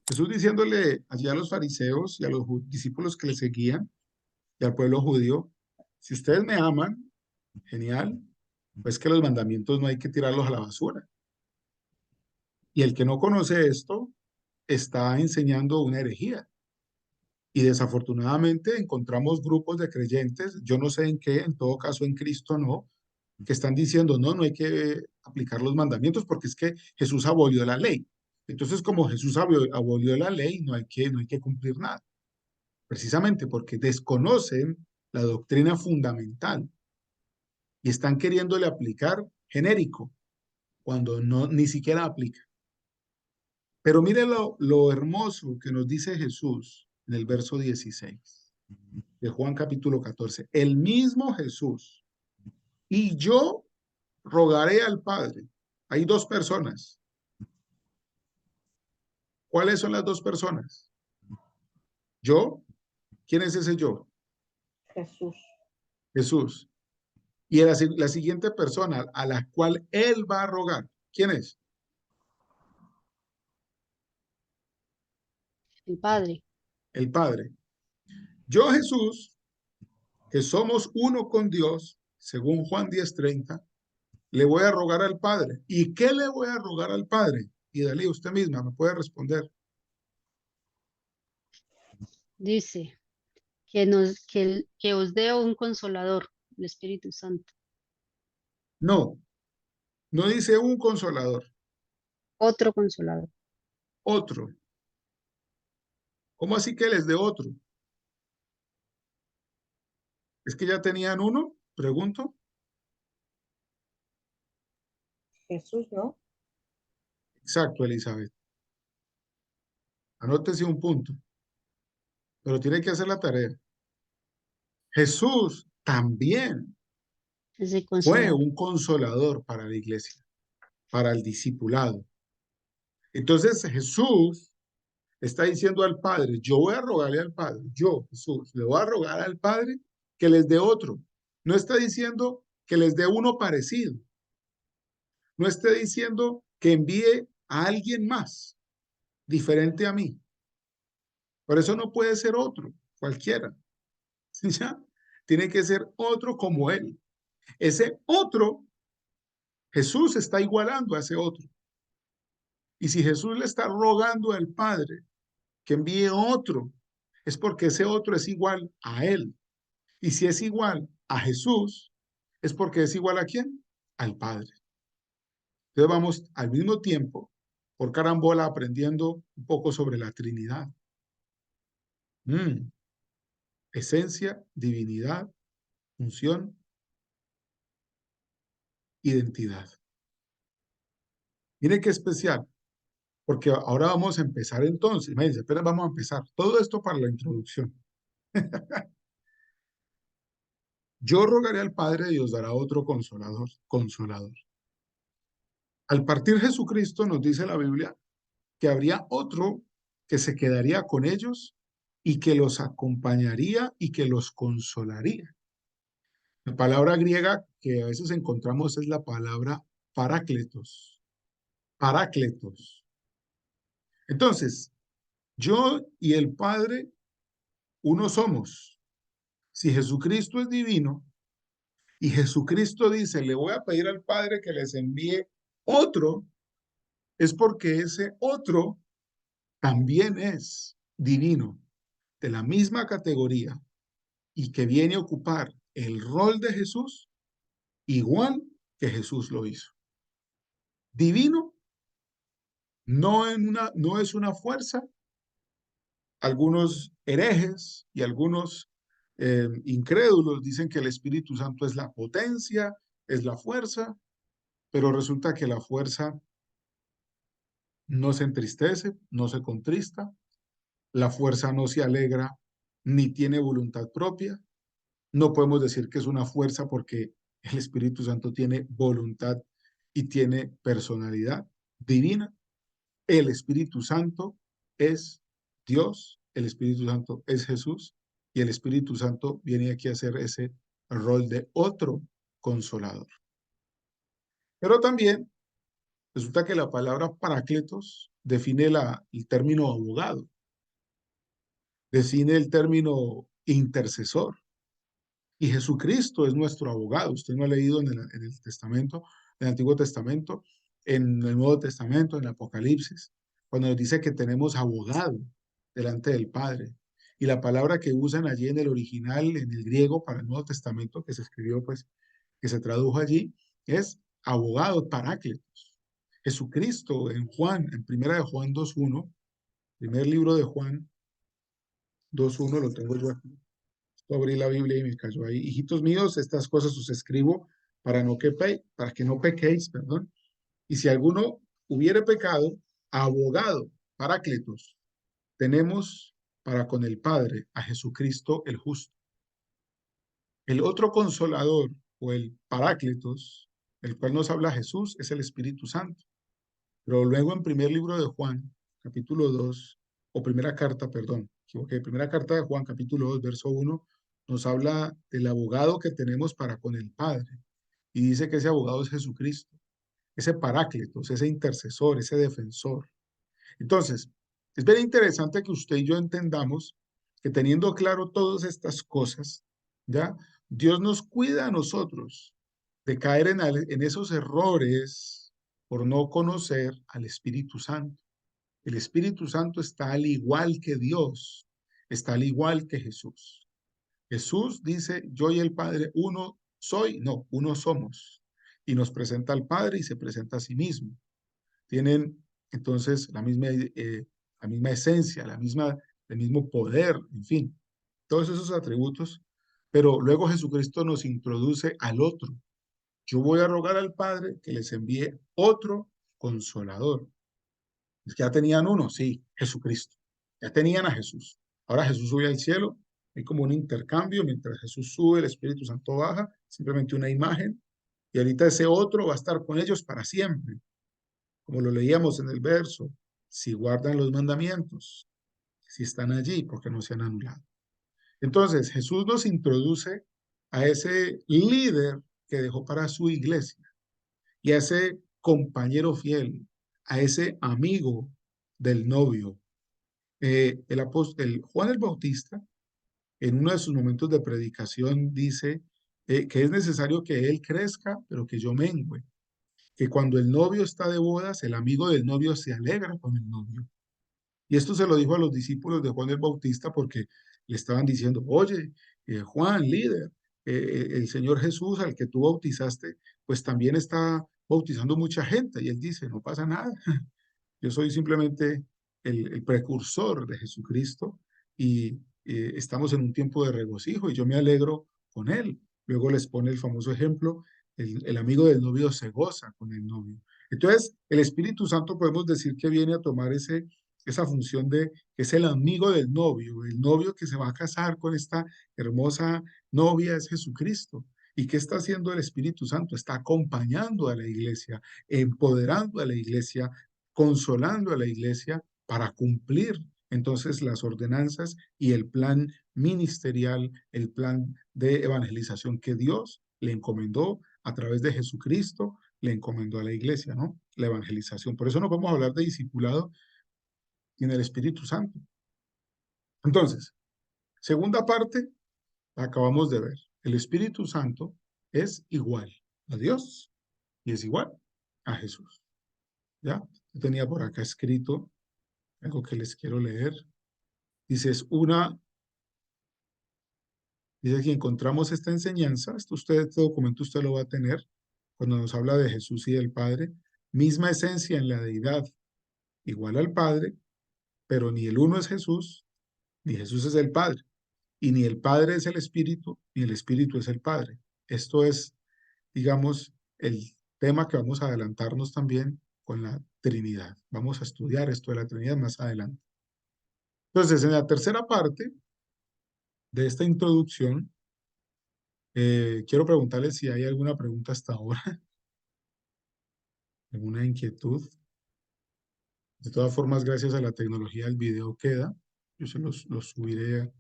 Jesús diciéndole allí a los fariseos y a los discípulos que le seguían y al pueblo judío, si ustedes me aman, genial, pues que los mandamientos no hay que tirarlos a la basura. Y el que no conoce esto está enseñando una herejía. Y desafortunadamente encontramos grupos de creyentes, yo no sé en qué, en todo caso en Cristo no, que están diciendo, no, no hay que aplicar los mandamientos porque es que Jesús abolió la ley. Entonces, como Jesús abolió la ley, no hay que cumplir nada. Precisamente porque desconocen la doctrina fundamental y están queriéndole aplicar genérico cuando no, ni siquiera aplica. Pero mire lo hermoso que nos dice Jesús en el verso 16 de Juan capítulo 14. El mismo Jesús. Y yo rogaré al Padre. Hay dos personas. ¿Cuáles son las dos personas? Yo. ¿Quién es ese yo? Jesús. Jesús. Y la siguiente persona a la cual él va a rogar. ¿Quién es? El Padre. El Padre. Yo, Jesús, que somos uno con Dios, según Juan 10:30, le voy a rogar al Padre. ¿Y qué le voy a rogar al Padre? Y Dalí, usted misma me puede responder. Dice que os dé un consolador, el Espíritu Santo. No, no dice un consolador, Otro consolador. otro. ¿Cómo así que les dé otro? ¿Es que ya tenían uno? Pregunto. Jesús, ¿no? Exacto, Elizabeth. Anótese un punto, pero tiene que hacer la tarea. Jesús también Ese fue consolador. un consolador para la iglesia, para el discipulado. Entonces Jesús está diciendo al Padre, yo voy a rogarle al Padre, yo, Jesús, le voy a rogar al Padre que les dé otro. No está diciendo que les dé uno parecido. No está diciendo que envíe a alguien más, diferente a mí. Por eso no puede ser otro, cualquiera. ¿Ya? Tiene que ser otro como él. Ese otro, Jesús está igualando a ese otro. Y si Jesús le está rogando al Padre que envíe otro, es porque ese otro es igual a él. Y si es igual a Jesús, es porque es igual a quién? Al Padre. Entonces vamos al mismo tiempo, por carambola, aprendiendo un poco sobre la Trinidad. Esencia, divinidad, función, identidad. Mire qué especial, porque ahora vamos a empezar entonces. Imagínense, apenas vamos a empezar. Todo esto para la introducción. Yo rogaré al Padre y os dará otro consolador, consolador. Al partir Jesucristo, nos dice la Biblia, que habría otro que se quedaría con ellos y que los acompañaría y que los consolaría. La palabra griega que a veces encontramos es la palabra parácletos. Parácletos. Entonces, yo y el Padre, uno somos. Si Jesucristo es divino y Jesucristo dice, le voy a pedir al Padre que les envíe otro, es porque ese otro también es divino, de la misma categoría y que viene a ocupar el rol de Jesús igual que Jesús lo hizo. Divino no es una fuerza. Algunos herejes y algunos incrédulos dicen que el Espíritu Santo es la potencia, es la fuerza, pero resulta que la fuerza no se entristece, no se contrista, la fuerza no se alegra ni tiene voluntad propia. No podemos decir que es una fuerza porque el Espíritu Santo tiene voluntad y tiene personalidad divina. El Espíritu Santo es Dios, el Espíritu Santo es Jesús y el Espíritu Santo viene aquí a hacer ese rol de otro consolador. Pero también resulta que la palabra parácletos define el término abogado, define el término intercesor. Y Jesucristo es nuestro abogado. Usted no ha leído en el Testamento, en el Antiguo Testamento, en el Nuevo Testamento, en el Apocalipsis, cuando nos dice que tenemos abogado delante del Padre. Y la palabra que usan allí en el original, en el griego, para el Nuevo Testamento, que se escribió, pues, que se tradujo allí, es abogado, parácletos. Jesucristo en Juan, en primera de Juan 2.1, primer libro de Juan 2.1, lo tengo yo aquí. Abrí la Biblia y me cayó ahí. Hijitos míos, estas cosas os escribo para que no pequéis, perdón. Y si alguno hubiere pecado, abogado, parácletos, tenemos para con el Padre a Jesucristo el justo. El otro consolador o el parácletos, el cual nos habla Jesús, es el Espíritu Santo. Pero luego en primer libro de Juan, capítulo 2, o primera carta, perdón, equivoqué, primera carta de Juan, capítulo 2, verso 1, nos habla del abogado que tenemos para con el Padre. Y dice que ese abogado es Jesucristo, ese paráclitos, ese intercesor, ese defensor. Entonces, es bien interesante que usted y yo entendamos que teniendo claro todas estas cosas, ¿ya? Dios nos cuida a nosotros de caer en esos errores por no conocer al Espíritu Santo. El Espíritu Santo está al igual que Dios, está al igual que Jesús. Jesús dice, yo y el Padre, uno soy, no, uno somos. Y nos presenta al Padre y se presenta a sí mismo. Tienen entonces la misma esencia, el mismo poder, en fin, todos esos atributos Pero luego Jesucristo nos introduce al otro. Yo voy a rogar al Padre que les envíe otro consolador. Es que ya tenían uno, sí, Jesucristo. Ya tenían a Jesús. Ahora Jesús sube al cielo. Hay como un intercambio. Mientras Jesús sube, el Espíritu Santo baja. Simplemente una imagen. Y ahorita ese otro va a estar con ellos para siempre. Como lo leíamos en el verso. Si guardan los mandamientos. Si están allí, porque no se han anulado. Entonces, Jesús nos introduce a ese líder que dejó para su iglesia y a ese compañero fiel, a ese amigo del novio. El apóstol Juan el Bautista, en uno de sus momentos de predicación, dice que es necesario que él crezca, pero que yo mengüe. Que cuando el novio está de bodas, el amigo del novio se alegra con el novio. Y esto se lo dijo a los discípulos de Juan el Bautista porque le estaban diciendo, oye, Juan, líder, el Señor Jesús al que tú bautizaste, pues también está bautizando mucha gente. Y él dice, no pasa nada, yo soy simplemente el precursor de Jesucristo y estamos en un tiempo de regocijo y yo me alegro con él. Luego les pone el famoso ejemplo, el amigo del novio se goza con el novio. Entonces, el Espíritu Santo podemos decir que viene a tomar esa función de que es el amigo del novio, el novio que se va a casar con esta hermosa novia es Jesucristo. ¿Y qué está haciendo el Espíritu Santo? Está acompañando a la iglesia, empoderando a la iglesia, consolando a la iglesia para cumplir entonces las ordenanzas y el plan ministerial, el plan de evangelización que Dios le encomendó a través de Jesucristo, le encomendó a la iglesia, ¿no? La evangelización. Por eso no vamos a hablar de discipulado en el Espíritu Santo. Entonces, segunda parte, la acabamos de ver. El Espíritu Santo es igual a Dios y es igual a Jesús. ¿Ya? Yo tenía por acá escrito algo que les quiero leer. Dice, dice que encontramos esta enseñanza, este documento usted lo va a tener cuando nos habla de Jesús y del Padre, misma esencia en la deidad, igual al Padre, pero ni el uno es Jesús, ni Jesús es el Padre, y ni el Padre es el Espíritu, ni el Espíritu es el Padre. Esto es, digamos, el tema que vamos a adelantarnos también con la Trinidad. Vamos a estudiar esto de la Trinidad más adelante. Entonces, en la tercera parte de esta introducción, quiero preguntarles si hay alguna pregunta hasta ahora, alguna inquietud. De todas formas, gracias a la tecnología, el video queda. Yo se los subiré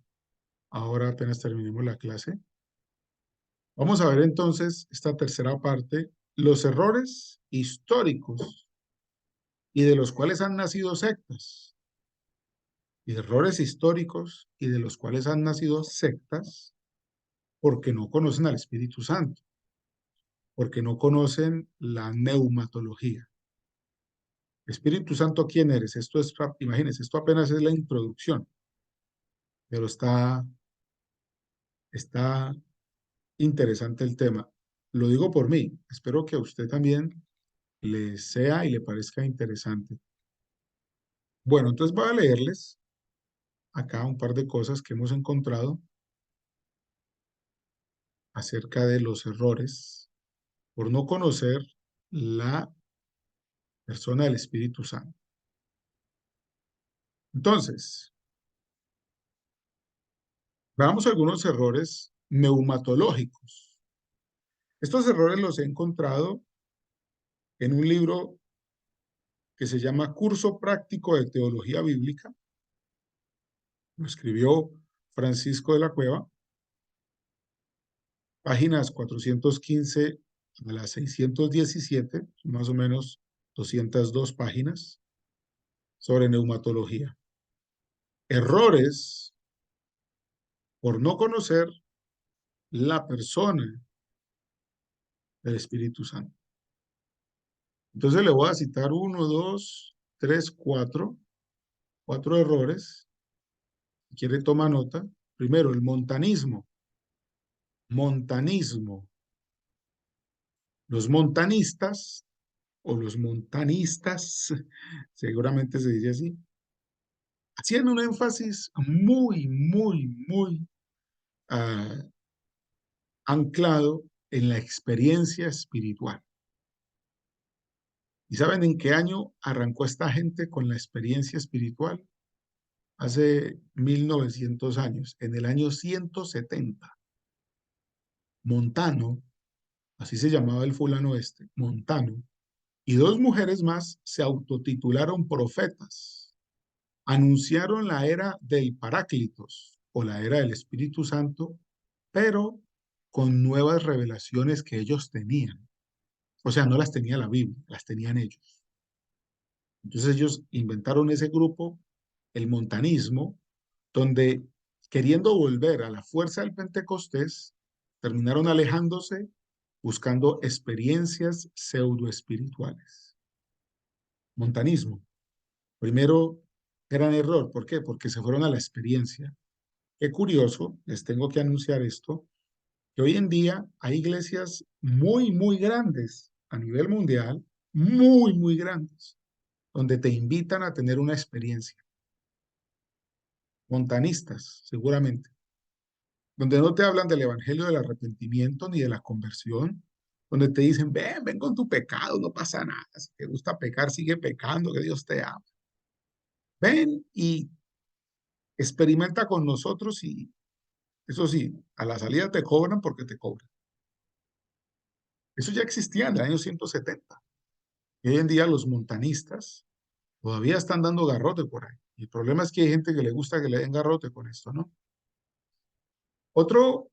ahora apenas terminemos la clase. Vamos a ver entonces esta tercera parte, los errores históricos y de los cuales han nacido sectas. Y errores históricos y de los cuales han nacido sectas porque no conocen al Espíritu Santo, porque no conocen la neumatología. Espíritu Santo, ¿quién eres? Esto es, imagínense, esto apenas es la introducción, pero está interesante el tema. Lo digo por mí, espero que a usted también le sea y le parezca interesante. Bueno, entonces voy a leerles acá un par de cosas que hemos encontrado acerca de los errores por no conocer la persona del Espíritu Santo. Entonces, veamos algunos errores neumatológicos. Estos errores los he encontrado en un libro que se llama Curso Práctico de Teología Bíblica. Lo escribió Francisco de la Cueva, páginas 415 a las 617, más o menos 202 páginas, sobre neumatología. Errores por no conocer la persona del Espíritu Santo. Entonces le voy a citar 1, 2, 3, 4 errores. Si quiere, toma nota. Primero, el montanismo. Montanismo. Los montanistas, o los montanistas, seguramente se dice así, hacían un énfasis muy anclado en la experiencia espiritual. ¿Y saben en qué año arrancó esta gente con la experiencia espiritual? Hace 1900 años, en el año 170. Montano, así se llamaba el fulano este, Montano, y dos mujeres más se autotitularon profetas. Anunciaron la era del Paráclitos o la era del Espíritu Santo, pero con nuevas revelaciones que ellos tenían. O sea, no las tenía la Biblia, las tenían ellos. Entonces ellos inventaron ese grupo, el montanismo, donde queriendo volver a la fuerza del Pentecostés, terminaron alejándose buscando experiencias pseudoespirituales. Montanismo. Primero, gran error. ¿Por qué? Porque se fueron a la experiencia. Qué curioso, les tengo que anunciar esto, que hoy en día hay iglesias muy grandes a nivel mundial, muy grandes, donde te invitan a tener una experiencia. Montanistas, seguramente, donde no te hablan del evangelio del arrepentimiento ni de la conversión, donde te dicen, ven con tu pecado, no pasa nada, si te gusta pecar, sigue pecando, que Dios te ama. Ven y experimenta con nosotros y eso sí, a la salida te cobran porque te cobran. Eso ya existía en el año 170. Y hoy en día los montanistas todavía están dando garrote por ahí. Y el problema es que hay gente que le gusta que le den garrote con esto, ¿no? Otro,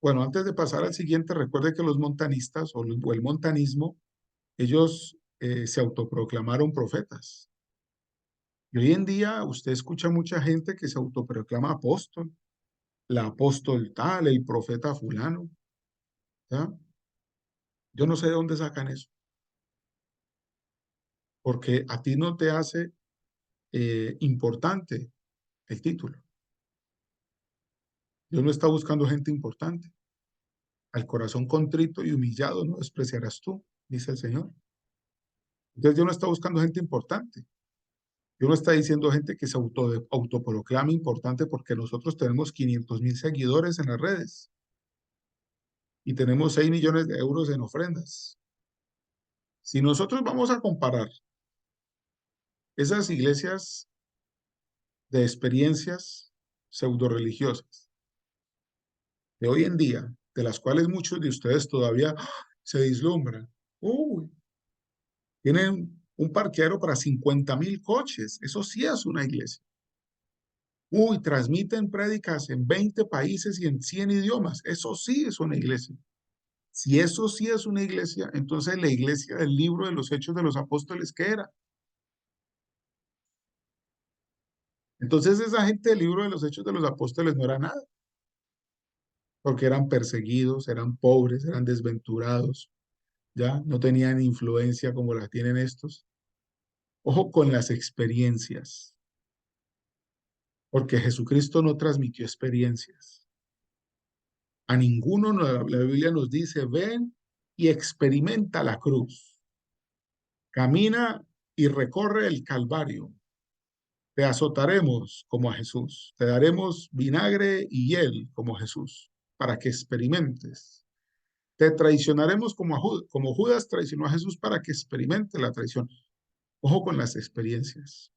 bueno, antes de pasar al siguiente, recuerde que los montanistas o el montanismo, ellos se autoproclamaron profetas. Y hoy en día usted escucha mucha gente que se autoproclama apóstol, la apóstol tal, el profeta fulano, ¿ya? Yo no sé de dónde sacan eso, porque a ti no te hace importante el título. Dios no está buscando gente importante. Al corazón contrito y humillado no despreciarás tú, dice el Señor. Entonces Dios no está buscando gente importante. Dios no está diciendo gente que se autoproclame importante porque nosotros tenemos 500,000 seguidores en las redes y tenemos 6 millones de euros en ofrendas. Si nosotros vamos a comparar esas iglesias de experiencias pseudo religiosas de hoy en día, de las cuales muchos de ustedes todavía se vislumbran. Uy, tienen un parqueadero para 50,000 coches. Eso sí es una iglesia. Uy, transmiten prédicas en 20 países y en 100 idiomas. Eso sí es una iglesia. Si eso sí es una iglesia, entonces la iglesia del libro de los Hechos de los Apóstoles, ¿qué era? Entonces esa gente del libro de los Hechos de los Apóstoles no era nada, porque eran perseguidos, eran pobres, eran desventurados, ¿ya? No tenían influencia como la tienen estos. Ojo con las experiencias, porque Jesucristo no transmitió experiencias. A ninguno la Biblia nos dice, ven y experimenta la cruz. Camina y recorre el Calvario. Te azotaremos como a Jesús. Te daremos vinagre y hiel como Jesús, para que experimentes. Te traicionaremos como Judas traicionó a Jesús para que experimente la traición. Ojo con las experiencias.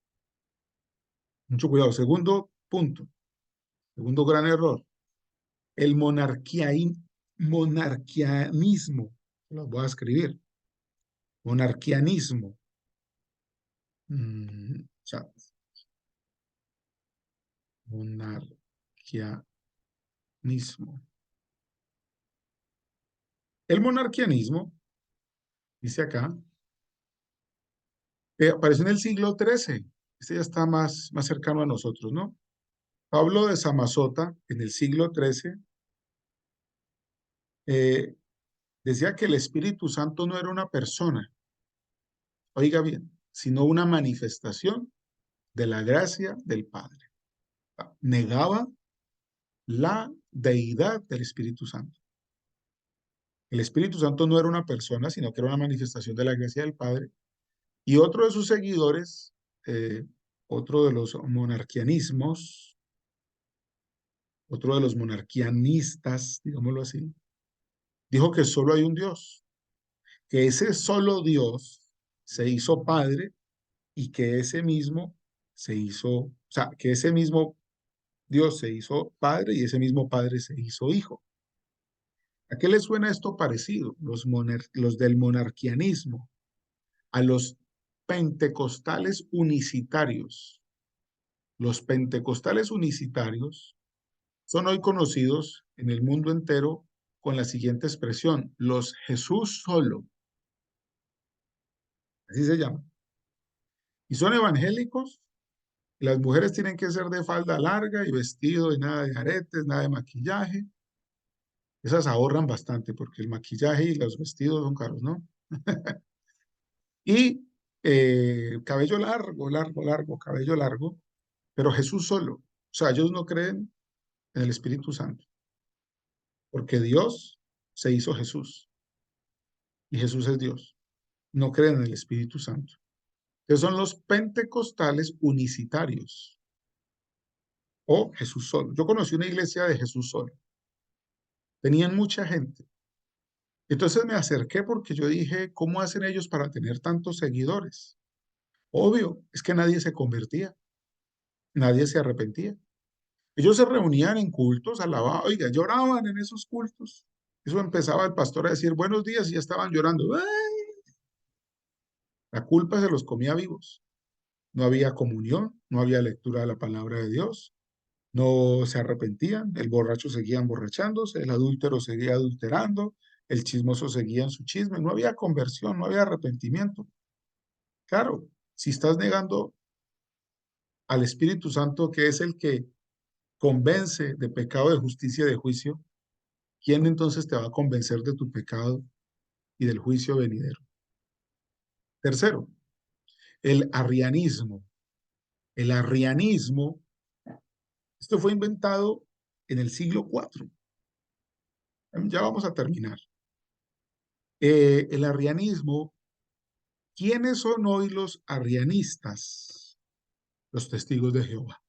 Mucho cuidado. Segundo punto, segundo gran error, el monarquianismo. Lo voy a escribir. Monarquianismo. O sea, monarquianismo. El monarquianismo, dice acá, apareció en el siglo XIII. Este ya está más cercano a nosotros, ¿no? Pablo de Samosata, en el siglo XIII, eh, decía que el Espíritu Santo no era una persona, oiga bien, sino una manifestación de la gracia del Padre. Negaba la deidad del Espíritu Santo. El Espíritu Santo no era una persona, sino que era una manifestación de la gracia del Padre. Y otro de sus seguidores, otro de los monarquianismos, otro de los monarquianistas, digámoslo así, dijo que solo hay un Dios, que ese solo Dios se hizo Padre y que ese mismo se hizo, o sea, que ese mismo Dios se hizo Padre y ese mismo Padre se hizo Hijo. ¿A qué le suena esto parecido? Los del monarquianismo, a los pentecostales unicitarios. Los pentecostales unicitarios son hoy conocidos en el mundo entero con la siguiente expresión, los Jesús solo, así se llama. Y son evangélicos, y las mujeres tienen que ser de falda larga y vestido y nada de aretes, nada de maquillaje. Esas ahorran bastante porque el maquillaje y los vestidos son caros, ¿no? Y cabello largo, largo, largo, cabello largo, pero Jesús solo. O sea, ellos no creen en el Espíritu Santo, porque Dios se hizo Jesús y Jesús es Dios. No creen en el Espíritu Santo. Entonces son los pentecostales unicitarios o Jesús solo. Yo conocí una iglesia de Jesús solo. Tenían mucha gente. Entonces me acerqué porque yo dije, ¿cómo hacen ellos para tener tantos seguidores? Obvio, es que nadie se convertía, nadie se arrepentía. Ellos se reunían en cultos, alababan, oiga, lloraban en esos cultos. Eso empezaba el pastor a decir buenos días y ya estaban llorando. ¡Ay! La culpa se los comía vivos. No había comunión, no había lectura de la palabra de Dios, no se arrepentían, el borracho seguía emborrachándose, el adúltero seguía adulterando, el chismoso seguía en su chisme, no había conversión, no había arrepentimiento. Claro, si estás negando al Espíritu Santo, que es el que convence de pecado, de justicia y de juicio, ¿quién entonces te va a convencer de tu pecado y del juicio venidero? Tercero, el arrianismo. El arrianismo, esto fue inventado en el siglo IV. Ya vamos a terminar. El arrianismo, ¿quiénes son hoy los arrianistas? Los testigos de Jehová.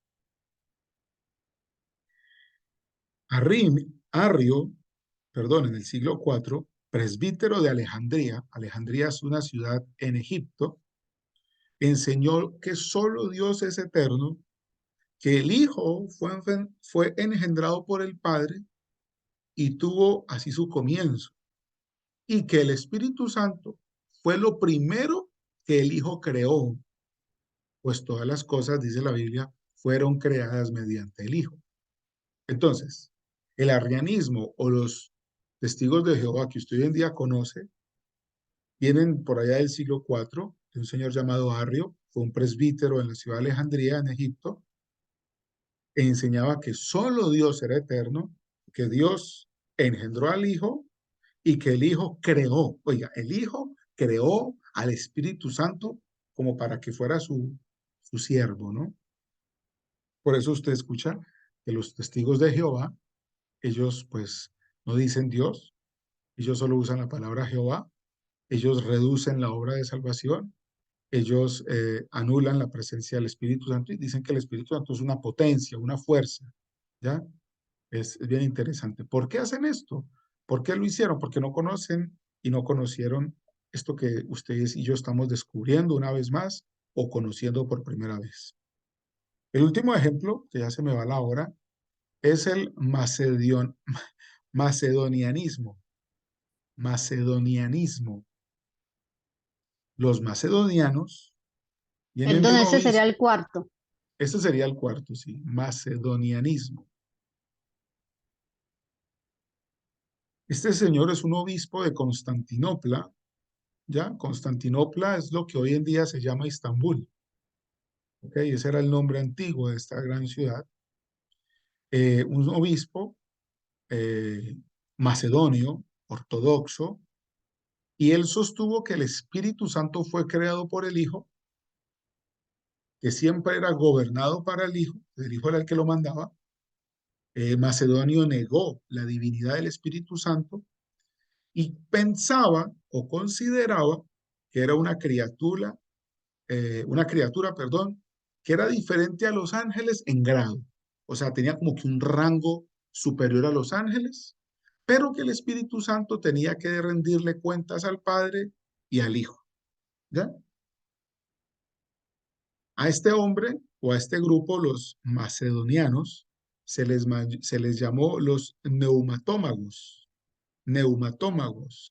Arrio, perdón, en el siglo IV, presbítero de Alejandría, Alejandría es una ciudad en Egipto, enseñó que solo Dios es eterno, que el Hijo fue engendrado por el Padre y tuvo así su comienzo, y que el Espíritu Santo fue lo primero que el Hijo creó, pues todas las cosas, dice la Biblia, fueron creadas mediante el Hijo. Entonces, el arrianismo o los testigos de Jehová que usted hoy en día conoce, vienen por allá del siglo IV, de un señor llamado Arrio, fue un presbítero en la ciudad de Alejandría, en Egipto, e enseñaba que solo Dios era eterno, que Dios engendró al Hijo y que el Hijo creó, oiga, el Hijo creó al Espíritu Santo como para que fuera su siervo, ¿no? Por eso usted escucha que los testigos de Jehová, ellos pues no dicen Dios, ellos solo usan la palabra Jehová, ellos reducen la obra de salvación, ellos anulan la presencia del Espíritu Santo y dicen que el Espíritu Santo es una potencia, una fuerza, ¿ya? Es bien interesante. ¿Por qué hacen esto? ¿Por qué lo hicieron? Porque no conocen y no conocieron esto que ustedes y yo estamos descubriendo una vez más o conociendo por primera vez. El último ejemplo, que ya se me va la hora, es el macedonianismo. Macedonianismo. Los macedonianos vienen de Perdón, un ese sería obispo. el cuarto. Este sería el cuarto, sí, macedonianismo. Este señor es un obispo de Constantinopla, ¿ya? Constantinopla es lo que hoy en día se llama Istambul, ¿ok? Ese era el nombre antiguo de esta gran ciudad. Un obispo macedonio, ortodoxo, y él sostuvo que el Espíritu Santo fue creado por el Hijo, que siempre era gobernado para el Hijo era el que lo mandaba. Macedonio negó la divinidad del Espíritu Santo y pensaba o consideraba que era una criatura, perdón, que era diferente a los ángeles en grado. O sea, tenía como que un rango superior a los ángeles, pero que el Espíritu Santo tenía que rendirle cuentas al Padre y al Hijo. ¿Ya? A este hombre o a este grupo, los macedonianos, se les llamó los neumatómagos,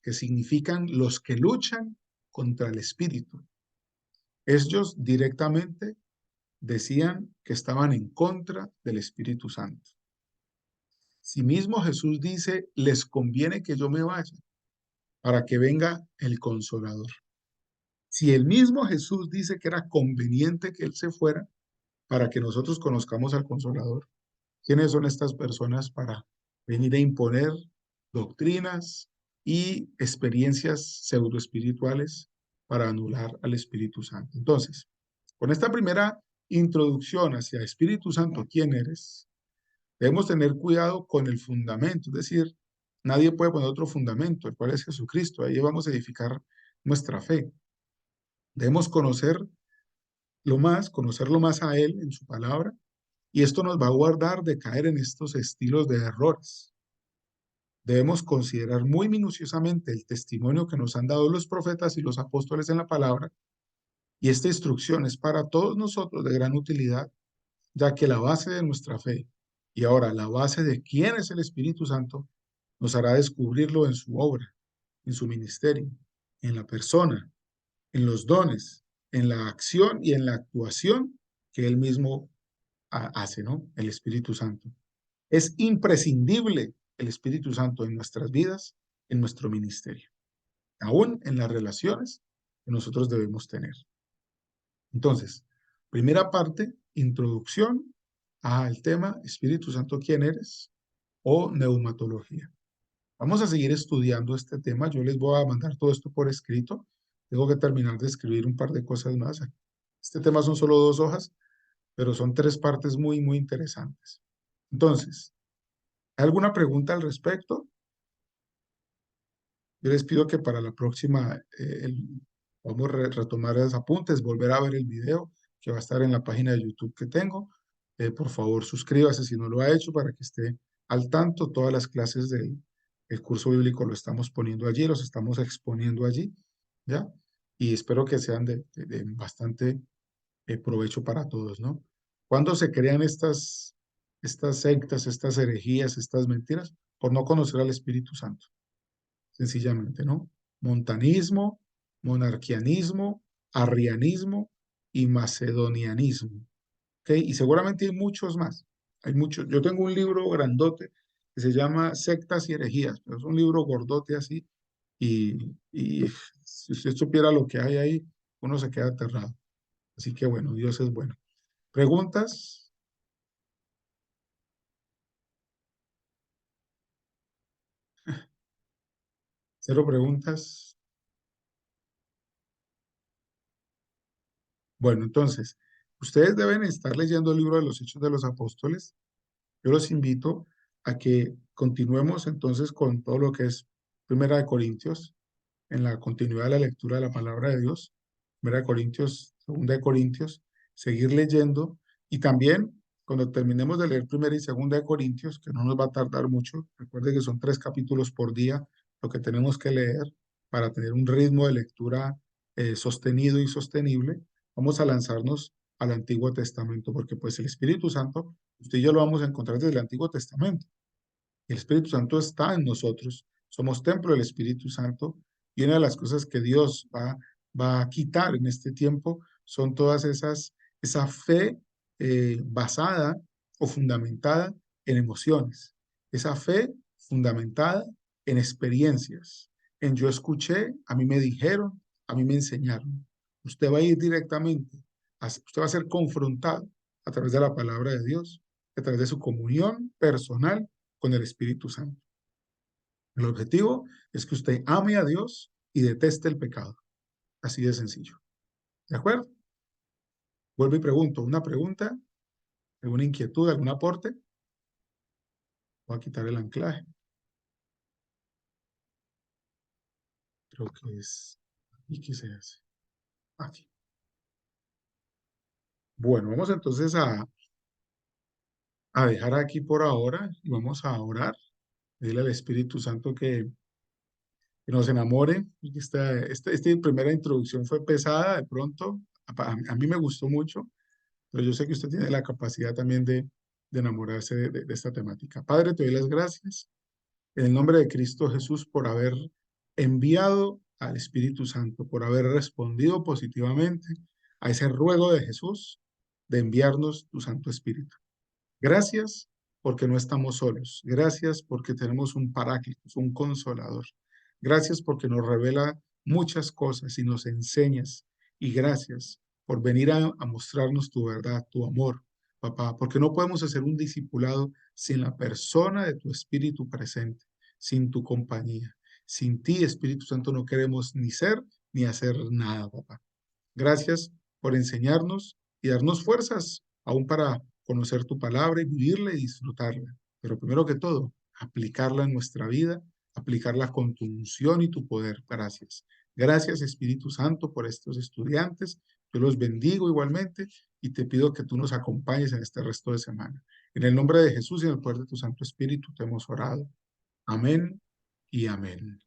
que significan los que luchan contra el Espíritu. Ellos directamente decían que estaban en contra del Espíritu Santo. Si mismo Jesús dice, les conviene que yo me vaya para que venga el Consolador. Si el mismo Jesús dice que era conveniente que Él se fuera para que nosotros conozcamos al Consolador, ¿quiénes son estas personas para venir a imponer doctrinas y experiencias pseudoespirituales para anular al Espíritu Santo? Entonces, con esta primera introducción hacia Espíritu Santo, ¿quién eres? Debemos tener cuidado con el fundamento, es decir, nadie puede poner otro fundamento, el cual es Jesucristo. Ahí vamos a edificar nuestra fe. Debemos conocerlo más a Él en su palabra, y esto nos va a guardar de caer en estos estilos de errores. Debemos considerar muy minuciosamente el testimonio que nos han dado los profetas y los apóstoles en la palabra, y esta instrucción es para todos nosotros de gran utilidad, ya que la base de nuestra fe, y ahora la base de quién es el Espíritu Santo, nos hará descubrirlo en su obra, en su ministerio, en la persona, en los dones, en la acción y en la actuación que Él mismo hace, ¿no? El Espíritu Santo. Es imprescindible el Espíritu Santo en nuestras vidas, en nuestro ministerio, aún en las relaciones que nosotros debemos tener. Entonces, primera parte, introducción al tema Espíritu Santo, ¿quién eres? O neumatología. Vamos a seguir estudiando este tema. Yo les voy a mandar todo esto por escrito. Tengo que terminar de escribir un par de cosas más. Este tema son solo 2 hojas, pero son 3 partes muy, muy interesantes. Entonces, ¿alguna pregunta al respecto? Yo les pido que para la próxima vamos a retomar los apuntes, volver a ver el video que va a estar en la página de YouTube que tengo. Por favor, suscríbase si no lo ha hecho para que esté al tanto. Todas las clases del curso bíblico lo estamos poniendo allí, los estamos exponiendo allí, ¿ya? Y espero que sean de bastante provecho para todos, ¿no? ¿Cuándo se crean estas sectas, estas herejías, estas mentiras? Por no conocer al Espíritu Santo, sencillamente, ¿no? Montanismo, monarquianismo, arrianismo y macedonianismo, ¿ok? Y seguramente hay muchos más, hay muchos. Yo tengo un libro grandote que se llama Sectas y Herejías, pero es un libro gordote así, y si usted supiera lo que hay ahí, uno se queda aterrado. Así que bueno, Dios es bueno. ¿Preguntas? ¿Cero preguntas? Bueno, entonces, ustedes deben estar leyendo el libro de los Hechos de los Apóstoles. Yo los invito a que continuemos entonces con todo lo que es Primera de Corintios, en la continuidad de la lectura de la palabra de Dios. Primera de Corintios, Segunda de Corintios, seguir leyendo, y también cuando terminemos de leer Primera y Segunda de Corintios, que no nos va a tardar mucho, recuerde que son 3 capítulos por día lo que tenemos que leer para tener un ritmo de lectura sostenido y sostenible. Vamos a lanzarnos al Antiguo Testamento, porque pues el Espíritu Santo, usted y yo lo vamos a encontrar desde el Antiguo Testamento. El Espíritu Santo está en nosotros, somos templo del Espíritu Santo, y una de las cosas que Dios va a quitar en este tiempo son todas esa fe basada o fundamentada en emociones, esa fe fundamentada en experiencias, en yo escuché, a mí me dijeron, a mí me enseñaron. Usted va a ir directamente, usted va a ser confrontado a través de la palabra de Dios, a través de su comunión personal con el Espíritu Santo. El objetivo es que usted ame a Dios y deteste el pecado. Así de sencillo. ¿De acuerdo? Vuelvo y pregunto, ¿una pregunta? ¿Alguna inquietud? ¿Algún aporte? Voy a quitar el anclaje. Creo que es... ¿Y qué se hace? Aquí. Bueno, vamos entonces a a dejar aquí por ahora y vamos a orar. Dile al Espíritu Santo que nos enamore. Esta primera introducción fue pesada de pronto. A mí me gustó mucho, pero yo sé que usted tiene la capacidad también de enamorarse de esta temática. Padre, te doy las gracias en el nombre de Cristo Jesús por haber enviado al Espíritu Santo, por haber respondido positivamente a ese ruego de Jesús de enviarnos tu Santo Espíritu. Gracias porque no estamos solos. Gracias porque tenemos un Paráclitos, un Consolador. Gracias porque nos revela muchas cosas y nos enseñas. Y gracias por venir a mostrarnos tu verdad, tu amor, papá, porque no podemos hacer un discipulado sin la persona de tu Espíritu presente, sin tu compañía. Sin ti, Espíritu Santo, no queremos ni ser ni hacer nada, papá. Gracias por enseñarnos y darnos fuerzas aún para conocer tu palabra y vivirla y disfrutarla. Pero primero que todo, aplicarla en nuestra vida, aplicarla con tu unción y tu poder. Gracias. Gracias, Espíritu Santo, por estos estudiantes. Yo los bendigo igualmente y te pido que tú nos acompañes en este resto de semana. En el nombre de Jesús y en el poder de tu Santo Espíritu te hemos orado. Amén y amén.